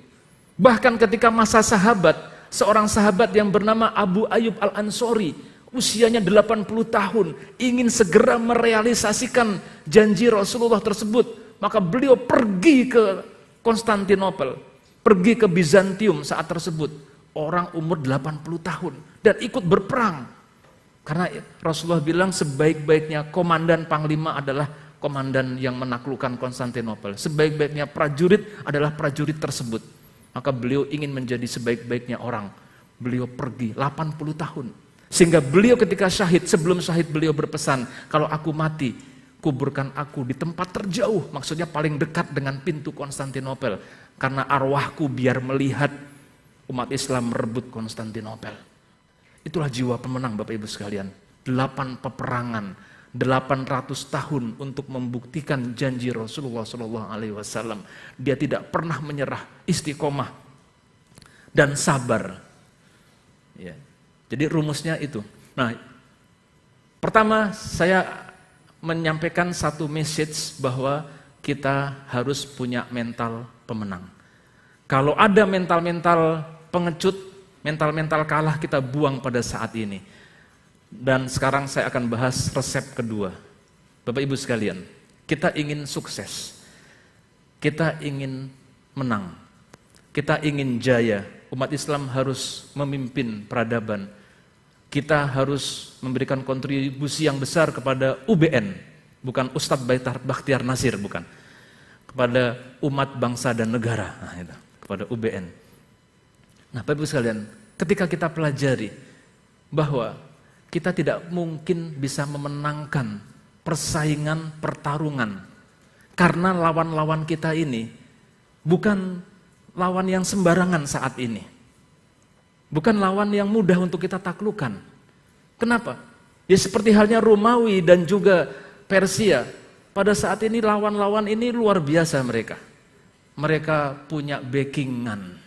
Bahkan ketika masa sahabat, seorang sahabat yang bernama Abu Ayyub Al-Ansori, usianya 80 tahun, ingin segera merealisasikan janji Rasulullah tersebut, maka beliau pergi ke Konstantinopel, pergi ke Bizantium saat tersebut. Orang umur 80 tahun dan ikut berperang. Karena Rasulullah bilang sebaik-baiknya komandan panglima adalah komandan yang menaklukkan Konstantinopel. Sebaik-baiknya prajurit adalah prajurit tersebut. Maka beliau ingin menjadi sebaik-baiknya orang. Beliau pergi 80 tahun. Sehingga beliau ketika syahid, sebelum syahid beliau berpesan, kalau aku mati, kuburkan aku di tempat terjauh, maksudnya paling dekat dengan pintu Konstantinopel. Karena arwahku biar melihat umat Islam merebut Konstantinopel. Itulah jiwa pemenang Bapak Ibu sekalian. 8 peperangan, 800 tahun untuk membuktikan janji Rasulullah SAW. Dia tidak pernah menyerah, istiqomah dan sabar. Ya. Jadi rumusnya itu. Nah, pertama saya menyampaikan satu message bahwa kita harus punya mental pemenang. Kalau ada mental-mental pengecut, mental-mental kalah, kita buang pada saat ini. Dan sekarang saya akan bahas resep kedua. Bapak Ibu sekalian, kita ingin sukses. Kita ingin menang. Kita ingin jaya. Umat Islam harus memimpin peradaban. Kita harus memberikan kontribusi yang besar kepada UBN, bukan Ustadz Bakhtiar Nasir, bukan. Kepada umat, bangsa, dan negara, kepada UBN. Nah, Bapak Ibu sekalian, ketika kita pelajari bahwa kita tidak mungkin bisa memenangkan persaingan pertarungan karena lawan-lawan kita ini bukan lawan yang sembarangan saat ini. Bukan lawan yang mudah untuk kita taklukkan. Kenapa? Ya seperti halnya Romawi dan juga Persia. Pada saat ini lawan-lawan ini luar biasa mereka. Mereka punya backingan.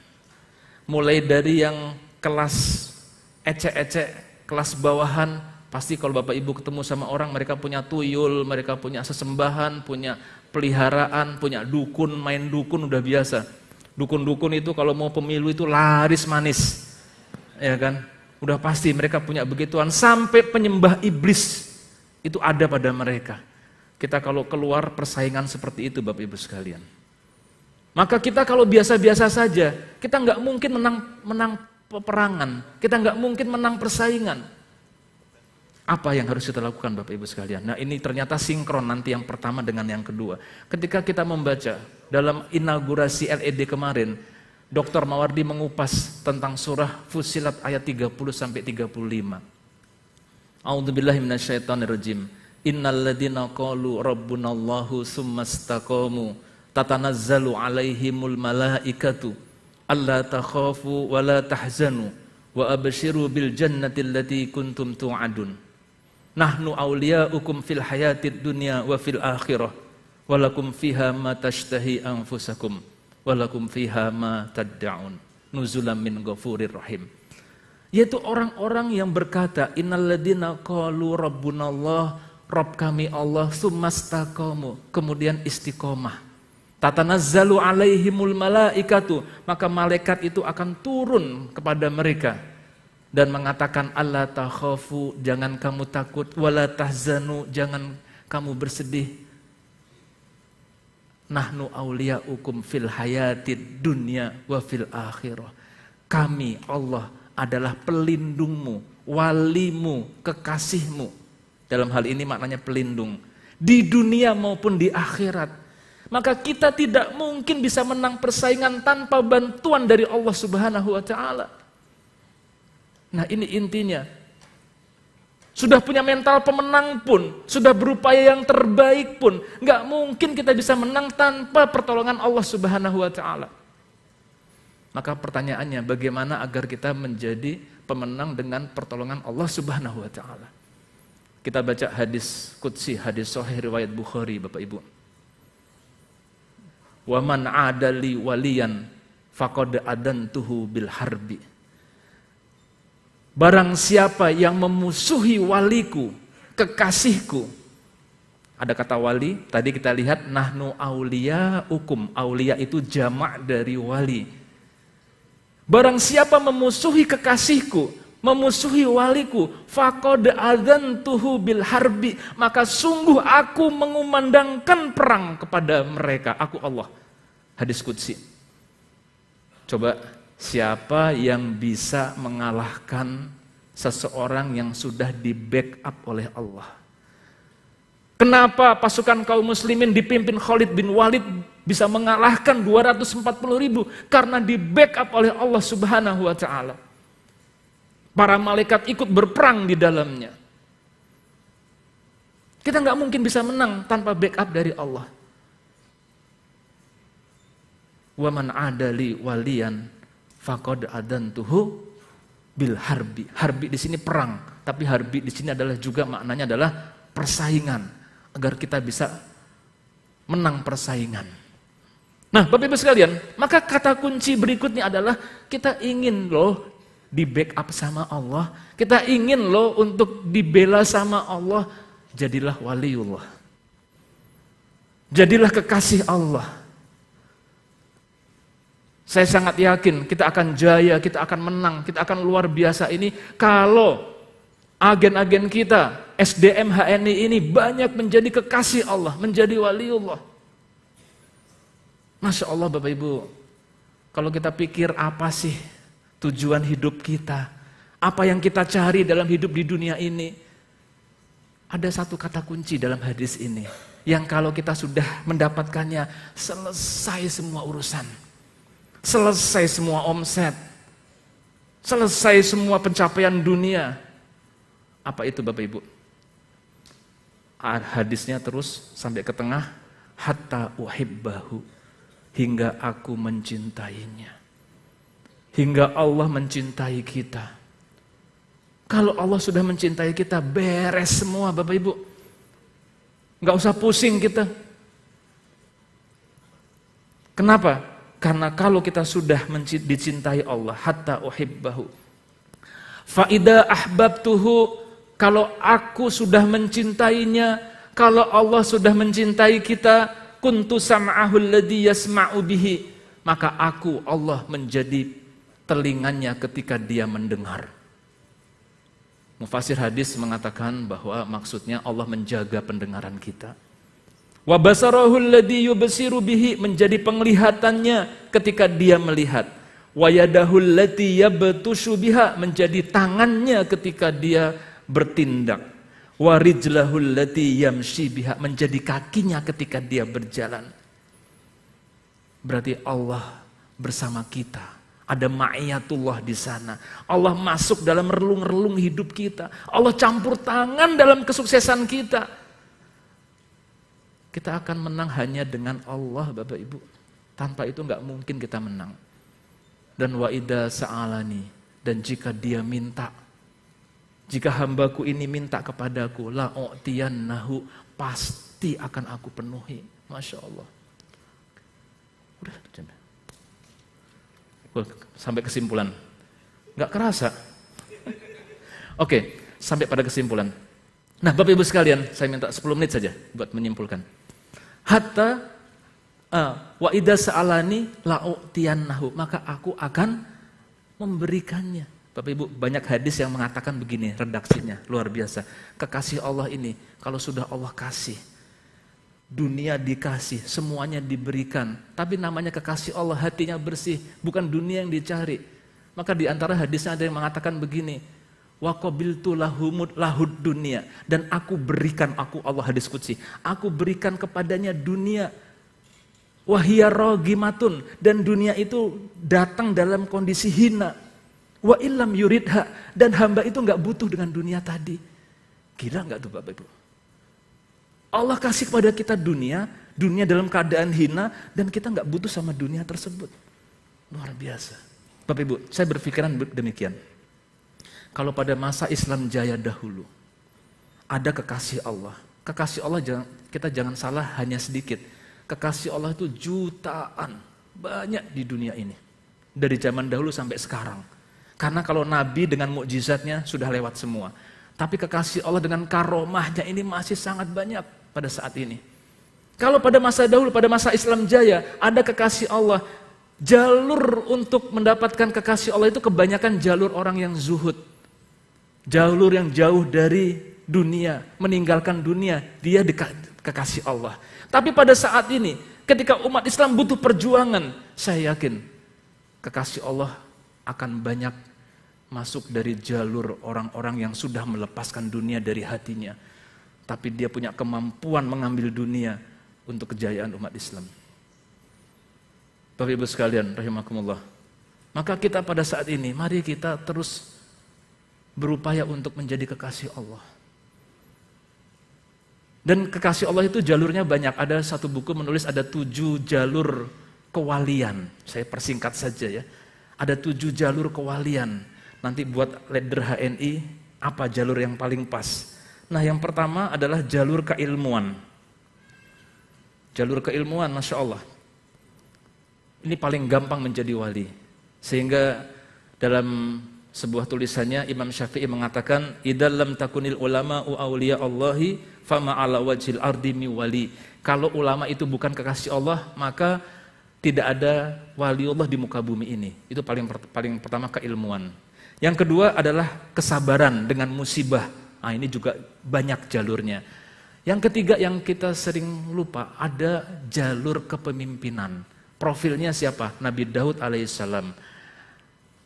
Mulai dari yang kelas ecek-ecek, kelas bawahan, pasti kalau Bapak Ibu ketemu sama orang, mereka punya tuyul, mereka punya sesembahan, punya peliharaan, punya dukun, main dukun udah biasa. Dukun-dukun itu kalau mau pemilu itu laris manis. Ya kan? Udah pasti mereka punya begituan, sampai penyembah iblis itu ada pada mereka. Kita kalau keluar persaingan seperti itu Bapak Ibu sekalian. Maka kita kalau biasa-biasa saja, kita nggak mungkin menang peperangan, kita nggak mungkin menang persaingan. Apa yang harus kita lakukan Bapak Ibu sekalian? Nah ini ternyata sinkron nanti yang pertama dengan yang kedua. Ketika kita membaca dalam inaugurasi LED kemarin, Dr. Mawardi mengupas tentang surah Fussilat ayat 30-35. A'udzubillahi minasyaitonirrajim. Innal ladzina qalu rabbunallahu tsumastaqamu tatanazzalu alaihimul malaikatu alla takhafu wa la tahzanu wa abshiru bil jannati allati kuntum tu'adun. Nahnu awliya'ukum fil hayatid dunya wa fil akhirah wa lakum fiha ma tashtahi anfusakum walakum fiha ma tad'un nuzulam min ghafurir rahim. Yaitu orang-orang yang berkata innalladzina qalu rabbunallah, Rabb kami Allah, tsumastaqamu, kemudian istiqomah. Tatanazzalu alaihimul malaikatu, maka malaikat itu akan turun kepada mereka dan mengatakan alla takhafu, jangan kamu takut, wala tahzanu, jangan kamu bersedih. Nahnu awliya'ukum fil hayatid dunya wa fil akhirah. Kami Allah adalah pelindungmu, walimu, kekasihmu. Dalam hal ini maknanya pelindung. Di dunia maupun di akhirat. Maka kita tidak mungkin bisa menang persaingan tanpa bantuan dari Allah Subhanahu wa ta'ala. Nah ini intinya. Sudah punya mental pemenang pun, sudah berupaya yang terbaik pun, nggak mungkin kita bisa menang tanpa pertolongan Allah Subhanahu wa ta'ala. Maka pertanyaannya, bagaimana agar kita menjadi pemenang dengan pertolongan Allah Subhanahu wa ta'ala? Kita baca hadis qudsi, hadis sahih riwayat Bukhari, Bapak Ibu. Wa man adali waliyan faqad adantuhu bil harbi. Barang siapa yang memusuhi waliku, kekasihku. Ada kata wali, tadi kita lihat nahnu auliya'ukum. Aulia itu jamak dari wali. Barang siapa memusuhi kekasihku, memusuhi waliku, faqad adzantuhu bil harbi, maka sungguh aku mengumandangkan perang kepada mereka, aku Allah. Hadis qudsi. Coba siapa yang bisa mengalahkan seseorang yang sudah di backup oleh Allah? Kenapa pasukan kaum muslimin dipimpin Khalid bin Walid bisa mengalahkan 240.000? Karena di backup oleh Allah Subhanahu wa ta'ala. Para malaikat ikut berperang di dalamnya. Kita nggak mungkin bisa menang tanpa backup dari Allah. Wa man adali waliyan faqad adantuhu bil harbi. Harbi di sini perang, tapi harbi di sini adalah juga maknanya adalah persaingan, agar kita bisa menang persaingan. Nah, Bapak Ibu sekalian, maka kata kunci berikutnya adalah kita ingin loh di backup sama Allah, kita ingin loh untuk dibela sama Allah, jadilah waliullah. Jadilah kekasih Allah. Saya sangat yakin kita akan jaya, kita akan menang, kita akan luar biasa ini kalau agen-agen kita, SDM HNI ini banyak menjadi kekasih Allah, menjadi waliullah. Masya Allah Bapak Ibu, kalau kita pikir apa sih tujuan hidup kita, apa yang kita cari dalam hidup di dunia ini, ada satu kata kunci dalam hadis ini, yang kalau kita sudah mendapatkannya, selesai semua urusan. Selesai semua omset, Selesai semua pencapaian dunia. Apa itu Bapak Ibu? Hadisnya terus sampai ke tengah, hatta uhibbahu, hingga aku mencintainya. Hingga Allah mencintai kita. Kalau Allah sudah mencintai kita, beres semua Bapak Ibu. Nggak usah pusing kita. Kenapa? Karena kalau kita sudah dicintai Allah, hatta uhibbahu. Faida ahbabtuhu, kalau aku sudah mencintainya, kalau Allah sudah mencintai kita, kuntu sam'ahu alladhi yasma'u bihi, maka aku Allah menjadi telinganya ketika dia mendengar. Mufasir hadis mengatakan bahwa maksudnya Allah menjaga pendengaran kita. Wa basarahu alladhi yubsiru bihi, menjadi penglihatannya ketika dia melihat. Wa yadahu allati yabtushu biha, menjadi tangannya ketika dia bertindak. Wa rijlahu allati yamshi biha, menjadi kakinya ketika dia berjalan. Berarti Allah bersama kita. Ada ma'iyatullah di sana. Allah masuk dalam relung-relung hidup kita. Allah campur tangan dalam kesuksesan kita. Kita akan menang hanya dengan Allah Bapak Ibu. Tanpa itu nggak mungkin kita menang. Dan wa idza sa'alani, dan jika dia minta, jika hambaku ini minta kepadaku, la u'tiyannahu, pasti akan aku penuhi. Masya Allah. Udah, sampai kesimpulan. Nggak kerasa. Oke, sampai pada kesimpulan. Nah Bapak Ibu sekalian, saya minta 10 menit saja buat menyimpulkan. Hatta wa idza sa'alani la'utiyannahu, maka aku akan memberikannya. Bapak Ibu, banyak hadis yang mengatakan begini, redaksinya luar biasa. Kekasih Allah ini, kalau sudah Allah kasih, dunia dikasih, semuanya diberikan. Tapi namanya kekasih Allah, hatinya bersih, bukan dunia yang dicari. Maka di antara hadisnya ada yang mengatakan begini, wa qabiltu lahud dunia, dan aku berikan, aku Allah, hadis qudsi, aku berikan kepadanya dunia, wahia rogimatun, dan dunia itu datang dalam kondisi hina, wa illam yuridha, dan hamba itu nggak butuh dengan dunia tadi. Gila nggak tuh Bapak Ibu? Allah kasih kepada kita dunia dalam keadaan hina, dan kita nggak butuh sama dunia tersebut. Luar biasa. Bapak Ibu, saya berpikiran demikian. Kalau pada masa Islam jaya dahulu, ada kekasih Allah. Kekasih Allah kita jangan salah, hanya sedikit. Kekasih Allah itu jutaan, banyak di dunia ini. Dari zaman dahulu sampai sekarang. Karena kalau Nabi dengan mukjizatnya sudah lewat semua. Tapi kekasih Allah dengan karomahnya ini masih sangat banyak pada saat ini. Kalau pada masa dahulu, pada masa Islam jaya, ada kekasih Allah. Jalur untuk mendapatkan kekasih Allah itu kebanyakan jalur orang yang zuhud. Jalur yang jauh dari dunia, meninggalkan dunia, dia dekat kekasih Allah. Tapi pada saat ini, ketika umat Islam butuh perjuangan, saya yakin kekasih Allah akan banyak masuk dari jalur orang-orang yang sudah melepaskan dunia dari hatinya. Tapi dia punya kemampuan mengambil dunia untuk kejayaan umat Islam. Bapak Ibu sekalian, rahimakumullah. Maka kita pada saat ini, mari kita terus berupaya untuk menjadi kekasih Allah. Dan kekasih Allah itu jalurnya banyak. Ada satu buku menulis ada 7 jalur kewalian. Saya persingkat saja ya. Ada 7 jalur kewalian. Nanti buat leader HNI, apa jalur yang paling pas? Nah yang pertama adalah jalur keilmuan. Jalur keilmuan, Masya Allah. Ini paling gampang menjadi wali. Sehingga dalam sebuah tulisannya Imam Syafi'i mengatakan, idzal lam takunil ulama'u auliya Allahi fama ala wajhil ardi mi wali. Kalau ulama itu bukan kekasih Allah, maka tidak ada waliullah di muka bumi ini. Itu paling pertama keilmuan. Yang kedua adalah kesabaran dengan musibah. Nah, ini juga banyak jalurnya. Yang ketiga yang kita sering lupa, ada jalur kepemimpinan. Profilnya siapa? Nabi Daud alaihissalam.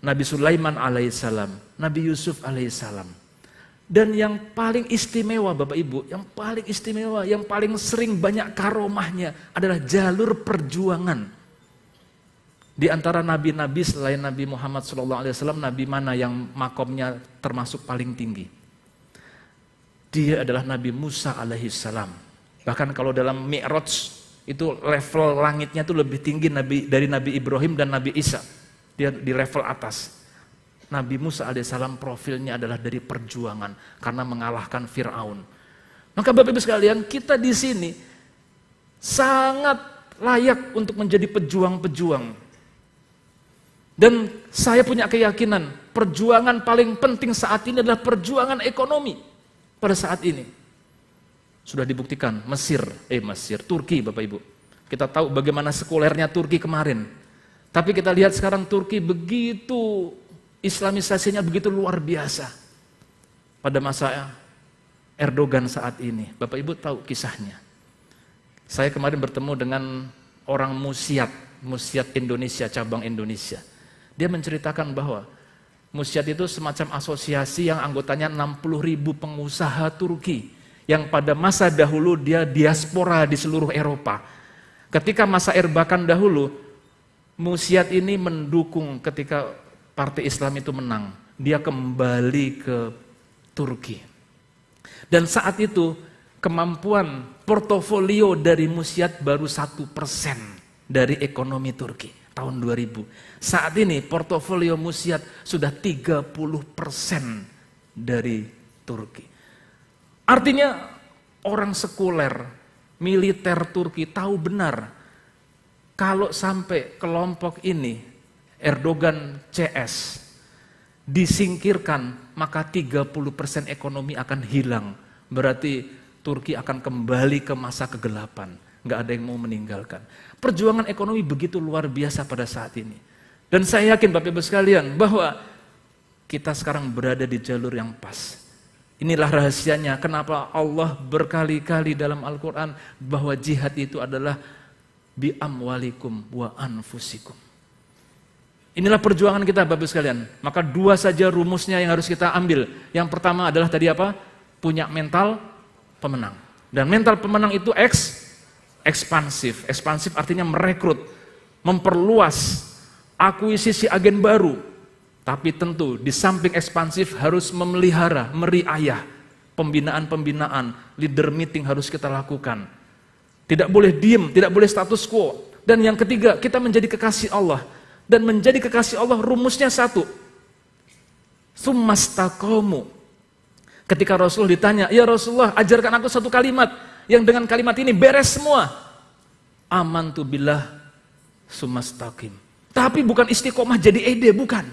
Nabi Sulaiman alaihissalam, Nabi Yusuf alaihissalam. Dan yang paling istimewa Bapak Ibu, yang paling istimewa, yang paling sering banyak karomahnya adalah jalur perjuangan. Di antara nabi-nabi selain Nabi Muhammad SAW, nabi mana yang makomnya termasuk paling tinggi? Dia adalah Nabi Musa alaihissalam. Bahkan kalau dalam Mi'raj itu level langitnya itu lebih tinggi dari Nabi Ibrahim dan Nabi Isa. Dia di level atas. Nabi Musa alaihissalam profilnya adalah dari perjuangan karena mengalahkan Fir'aun. Maka Bapak Ibu sekalian, kita di sini sangat layak untuk menjadi pejuang-pejuang. Dan saya punya keyakinan perjuangan paling penting saat ini adalah perjuangan ekonomi pada saat ini. Sudah dibuktikan Turki Bapak Ibu. Kita tahu bagaimana sekulernya Turki kemarin. Tapi kita lihat sekarang Turki begitu islamisasinya begitu luar biasa. Pada masa Erdogan saat ini. Bapak Ibu tahu kisahnya. Saya kemarin bertemu dengan orang Musyad Indonesia, cabang Indonesia. Dia menceritakan bahwa Musyad itu semacam asosiasi yang anggotanya 60.000 pengusaha Turki. Yang pada masa dahulu dia diaspora di seluruh Eropa. Ketika masa Erbakan dahulu, Musyad ini mendukung ketika Partai Islam itu menang. Dia kembali ke Turki. Dan saat itu kemampuan portofolio dari Musyad baru 1% dari ekonomi Turki tahun 2000. Saat ini portofolio Musyad sudah 30% dari Turki. Artinya orang sekuler, militer Turki tahu benar kalau sampai kelompok ini Erdogan CS disingkirkan, maka 30% ekonomi akan hilang. Berarti Turki akan kembali ke masa kegelapan. Nggak ada yang mau meninggalkan. Perjuangan ekonomi begitu luar biasa pada saat ini. Dan saya yakin Bapak Ibu sekalian bahwa kita sekarang berada di jalur yang pas. Inilah rahasianya kenapa Allah berkali-kali dalam Al-Quran bahwa jihad itu adalah bi amwalikum wa anfusikum. Inilah perjuangan kita Bapak Ibu sekalian. Maka dua saja rumusnya yang harus kita ambil. Yang pertama adalah tadi apa? Punya mental pemenang. Dan mental pemenang itu ekspansif. Ekspansif artinya merekrut, memperluas, akuisisi agen baru. Tapi tentu di samping ekspansif harus memelihara, meriayah pembinaan-pembinaan, leader meeting harus kita lakukan. Tidak boleh diem, tidak boleh status quo. Dan yang ketiga, kita menjadi kekasih Allah. Dan menjadi kekasih Allah rumusnya satu. Tsumastaqomu. Ketika Rasul ditanya, ya Rasulullah ajarkan aku satu kalimat. Yang dengan kalimat ini beres semua. Amantu billah tsumastaqim. Tapi bukan istiqomah jadi ede, bukan.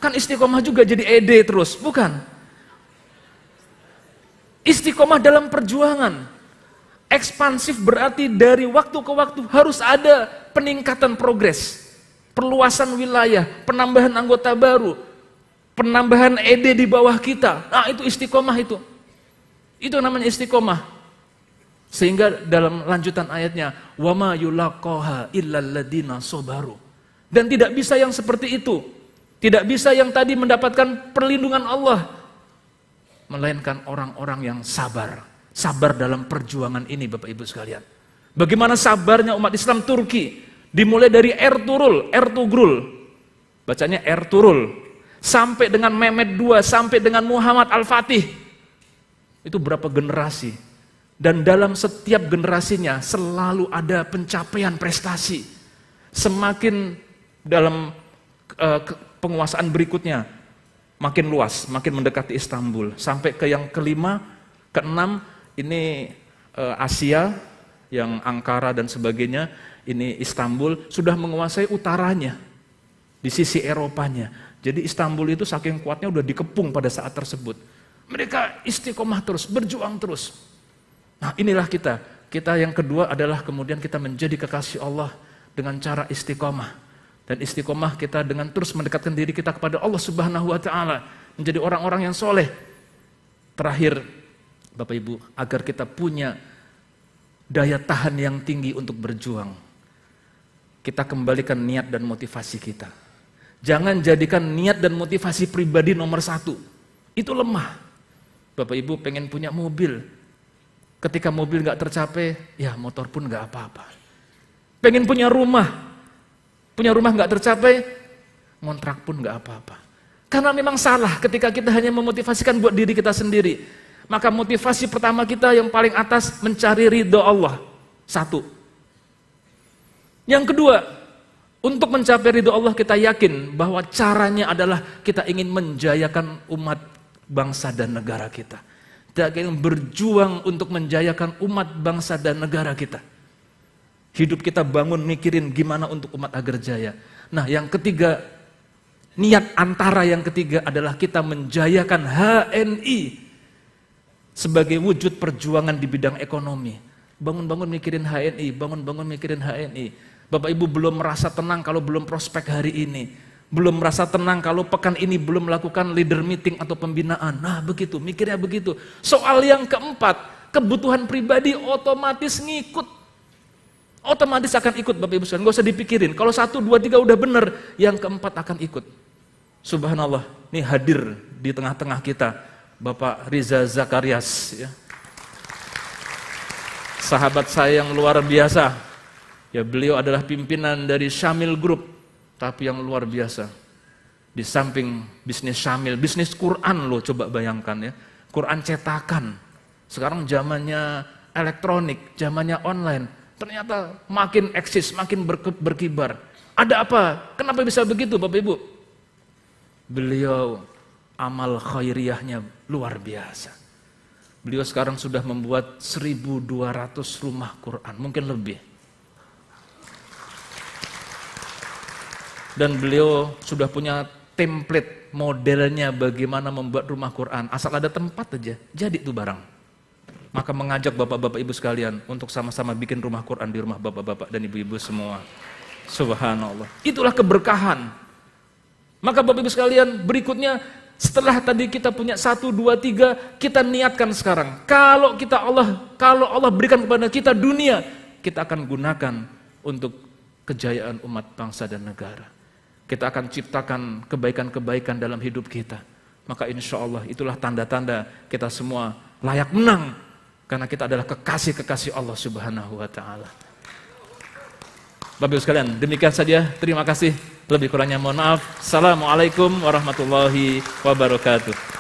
Kan istiqomah juga jadi ede terus, bukan. Istiqomah dalam perjuangan. Ekspansif berarti dari waktu ke waktu harus ada peningkatan progres. Perluasan wilayah, penambahan anggota baru, penambahan ede di bawah kita. Nah itu istiqomah itu. Itu namanya istiqomah. Sehingga dalam lanjutan ayatnya, وَمَا يُلَقَّهَا إِلَّا الَّذِينَ صَبَرُوا. Dan tidak bisa yang seperti itu. Tidak bisa yang tadi mendapatkan perlindungan Allah. Melainkan orang-orang yang sabar. Sabar dalam perjuangan ini Bapak Ibu sekalian. Bagaimana sabarnya umat Islam Turki. Dimulai dari Ertugrul. Bacanya Ertugrul. Sampai dengan Mehmed II, sampai dengan Muhammad Al-Fatih. Itu berapa generasi. Dan dalam setiap generasinya selalu ada pencapaian prestasi. Semakin dalam penguasaan berikutnya makin luas, makin mendekati Istanbul. Sampai ke yang kelima, keenam, ini Asia, yang Ankara dan sebagainya, ini Istanbul, sudah menguasai utaranya, di sisi Eropanya. Jadi Istanbul itu saking kuatnya udah dikepung pada saat tersebut. Mereka istiqomah terus, berjuang terus. Nah inilah kita. Kita yang kedua adalah kemudian kita menjadi kekasih Allah dengan cara istiqomah. Dan istiqomah kita dengan terus mendekatkan diri kita kepada Allah Subhanahu wa Ta'ala, menjadi orang-orang yang soleh. Terakhir, Bapak Ibu, agar kita punya daya tahan yang tinggi untuk berjuang, kita kembalikan niat dan motivasi kita. Jangan jadikan niat dan motivasi pribadi nomor satu. Itu lemah. Bapak Ibu pengen punya mobil, ketika mobil gak tercapai, ya motor pun gak apa-apa. Pengen punya rumah, Punya rumah nggak tercapai, ngontrak pun nggak apa-apa. Karena memang salah ketika kita hanya memotivasikan buat diri kita sendiri. Maka motivasi pertama kita yang paling atas mencari ridho Allah. Satu. Yang kedua, untuk mencapai ridho Allah kita yakin bahwa caranya adalah kita ingin menjayakan umat bangsa dan negara kita. Kita ingin berjuang untuk menjayakan umat bangsa dan negara kita. Hidup kita bangun mikirin gimana untuk umat agar jaya. Nah yang ketiga, niat antara yang ketiga adalah kita menjayakan HNI sebagai wujud perjuangan di bidang ekonomi. Bangun-bangun mikirin HNI, bangun-bangun mikirin HNI. Bapak Ibu belum merasa tenang kalau belum prospek hari ini. Belum merasa tenang kalau pekan ini belum melakukan leader meeting atau pembinaan. Nah begitu, mikirnya begitu. Soal yang keempat, kebutuhan pribadi otomatis ngikut. Otomatis akan ikut Bapak Ibu sekalian, gak usah dipikirin. Kalau 1, 2, 3 udah bener, yang keempat akan ikut. Subhanallah, ini hadir di tengah-tengah kita Bapak Riza Zakarias, ya. Sahabat saya yang luar biasa. Ya, beliau adalah pimpinan dari Syamil Group, tapi yang luar biasa. Di samping bisnis Syamil, bisnis Quran loh, coba bayangkan ya. Quran cetakan. Sekarang zamannya elektronik, zamannya online. Ternyata makin eksis, makin berkibar. Ada apa? Kenapa bisa begitu Bapak Ibu? Beliau amal khairiyahnya luar biasa. Beliau sekarang sudah membuat 1.200 rumah Quran, mungkin lebih. Dan beliau sudah punya template modelnya bagaimana membuat rumah Quran. Asal ada tempat aja, jadi itu barang. Maka mengajak bapak-bapak ibu sekalian untuk sama-sama bikin rumah Quran di rumah bapak-bapak dan ibu-ibu semua. Subhanallah. Itulah keberkahan. Maka bapak ibu sekalian, berikutnya setelah tadi kita punya 1, 2, 3, kita niatkan sekarang. Kalau Allah berikan kepada kita dunia, kita akan gunakan untuk kejayaan umat bangsa dan negara. Kita akan ciptakan kebaikan-kebaikan dalam hidup kita. Maka insya Allah itulah tanda-tanda kita semua layak menang. Karena kita adalah kekasih-kekasih Allah Subhanahu wa ta'ala. Bapak Ibu sekalian, demikian saja. Terima kasih. Lebih kurangnya mohon maaf. Assalamualaikum warahmatullahi wabarakatuh.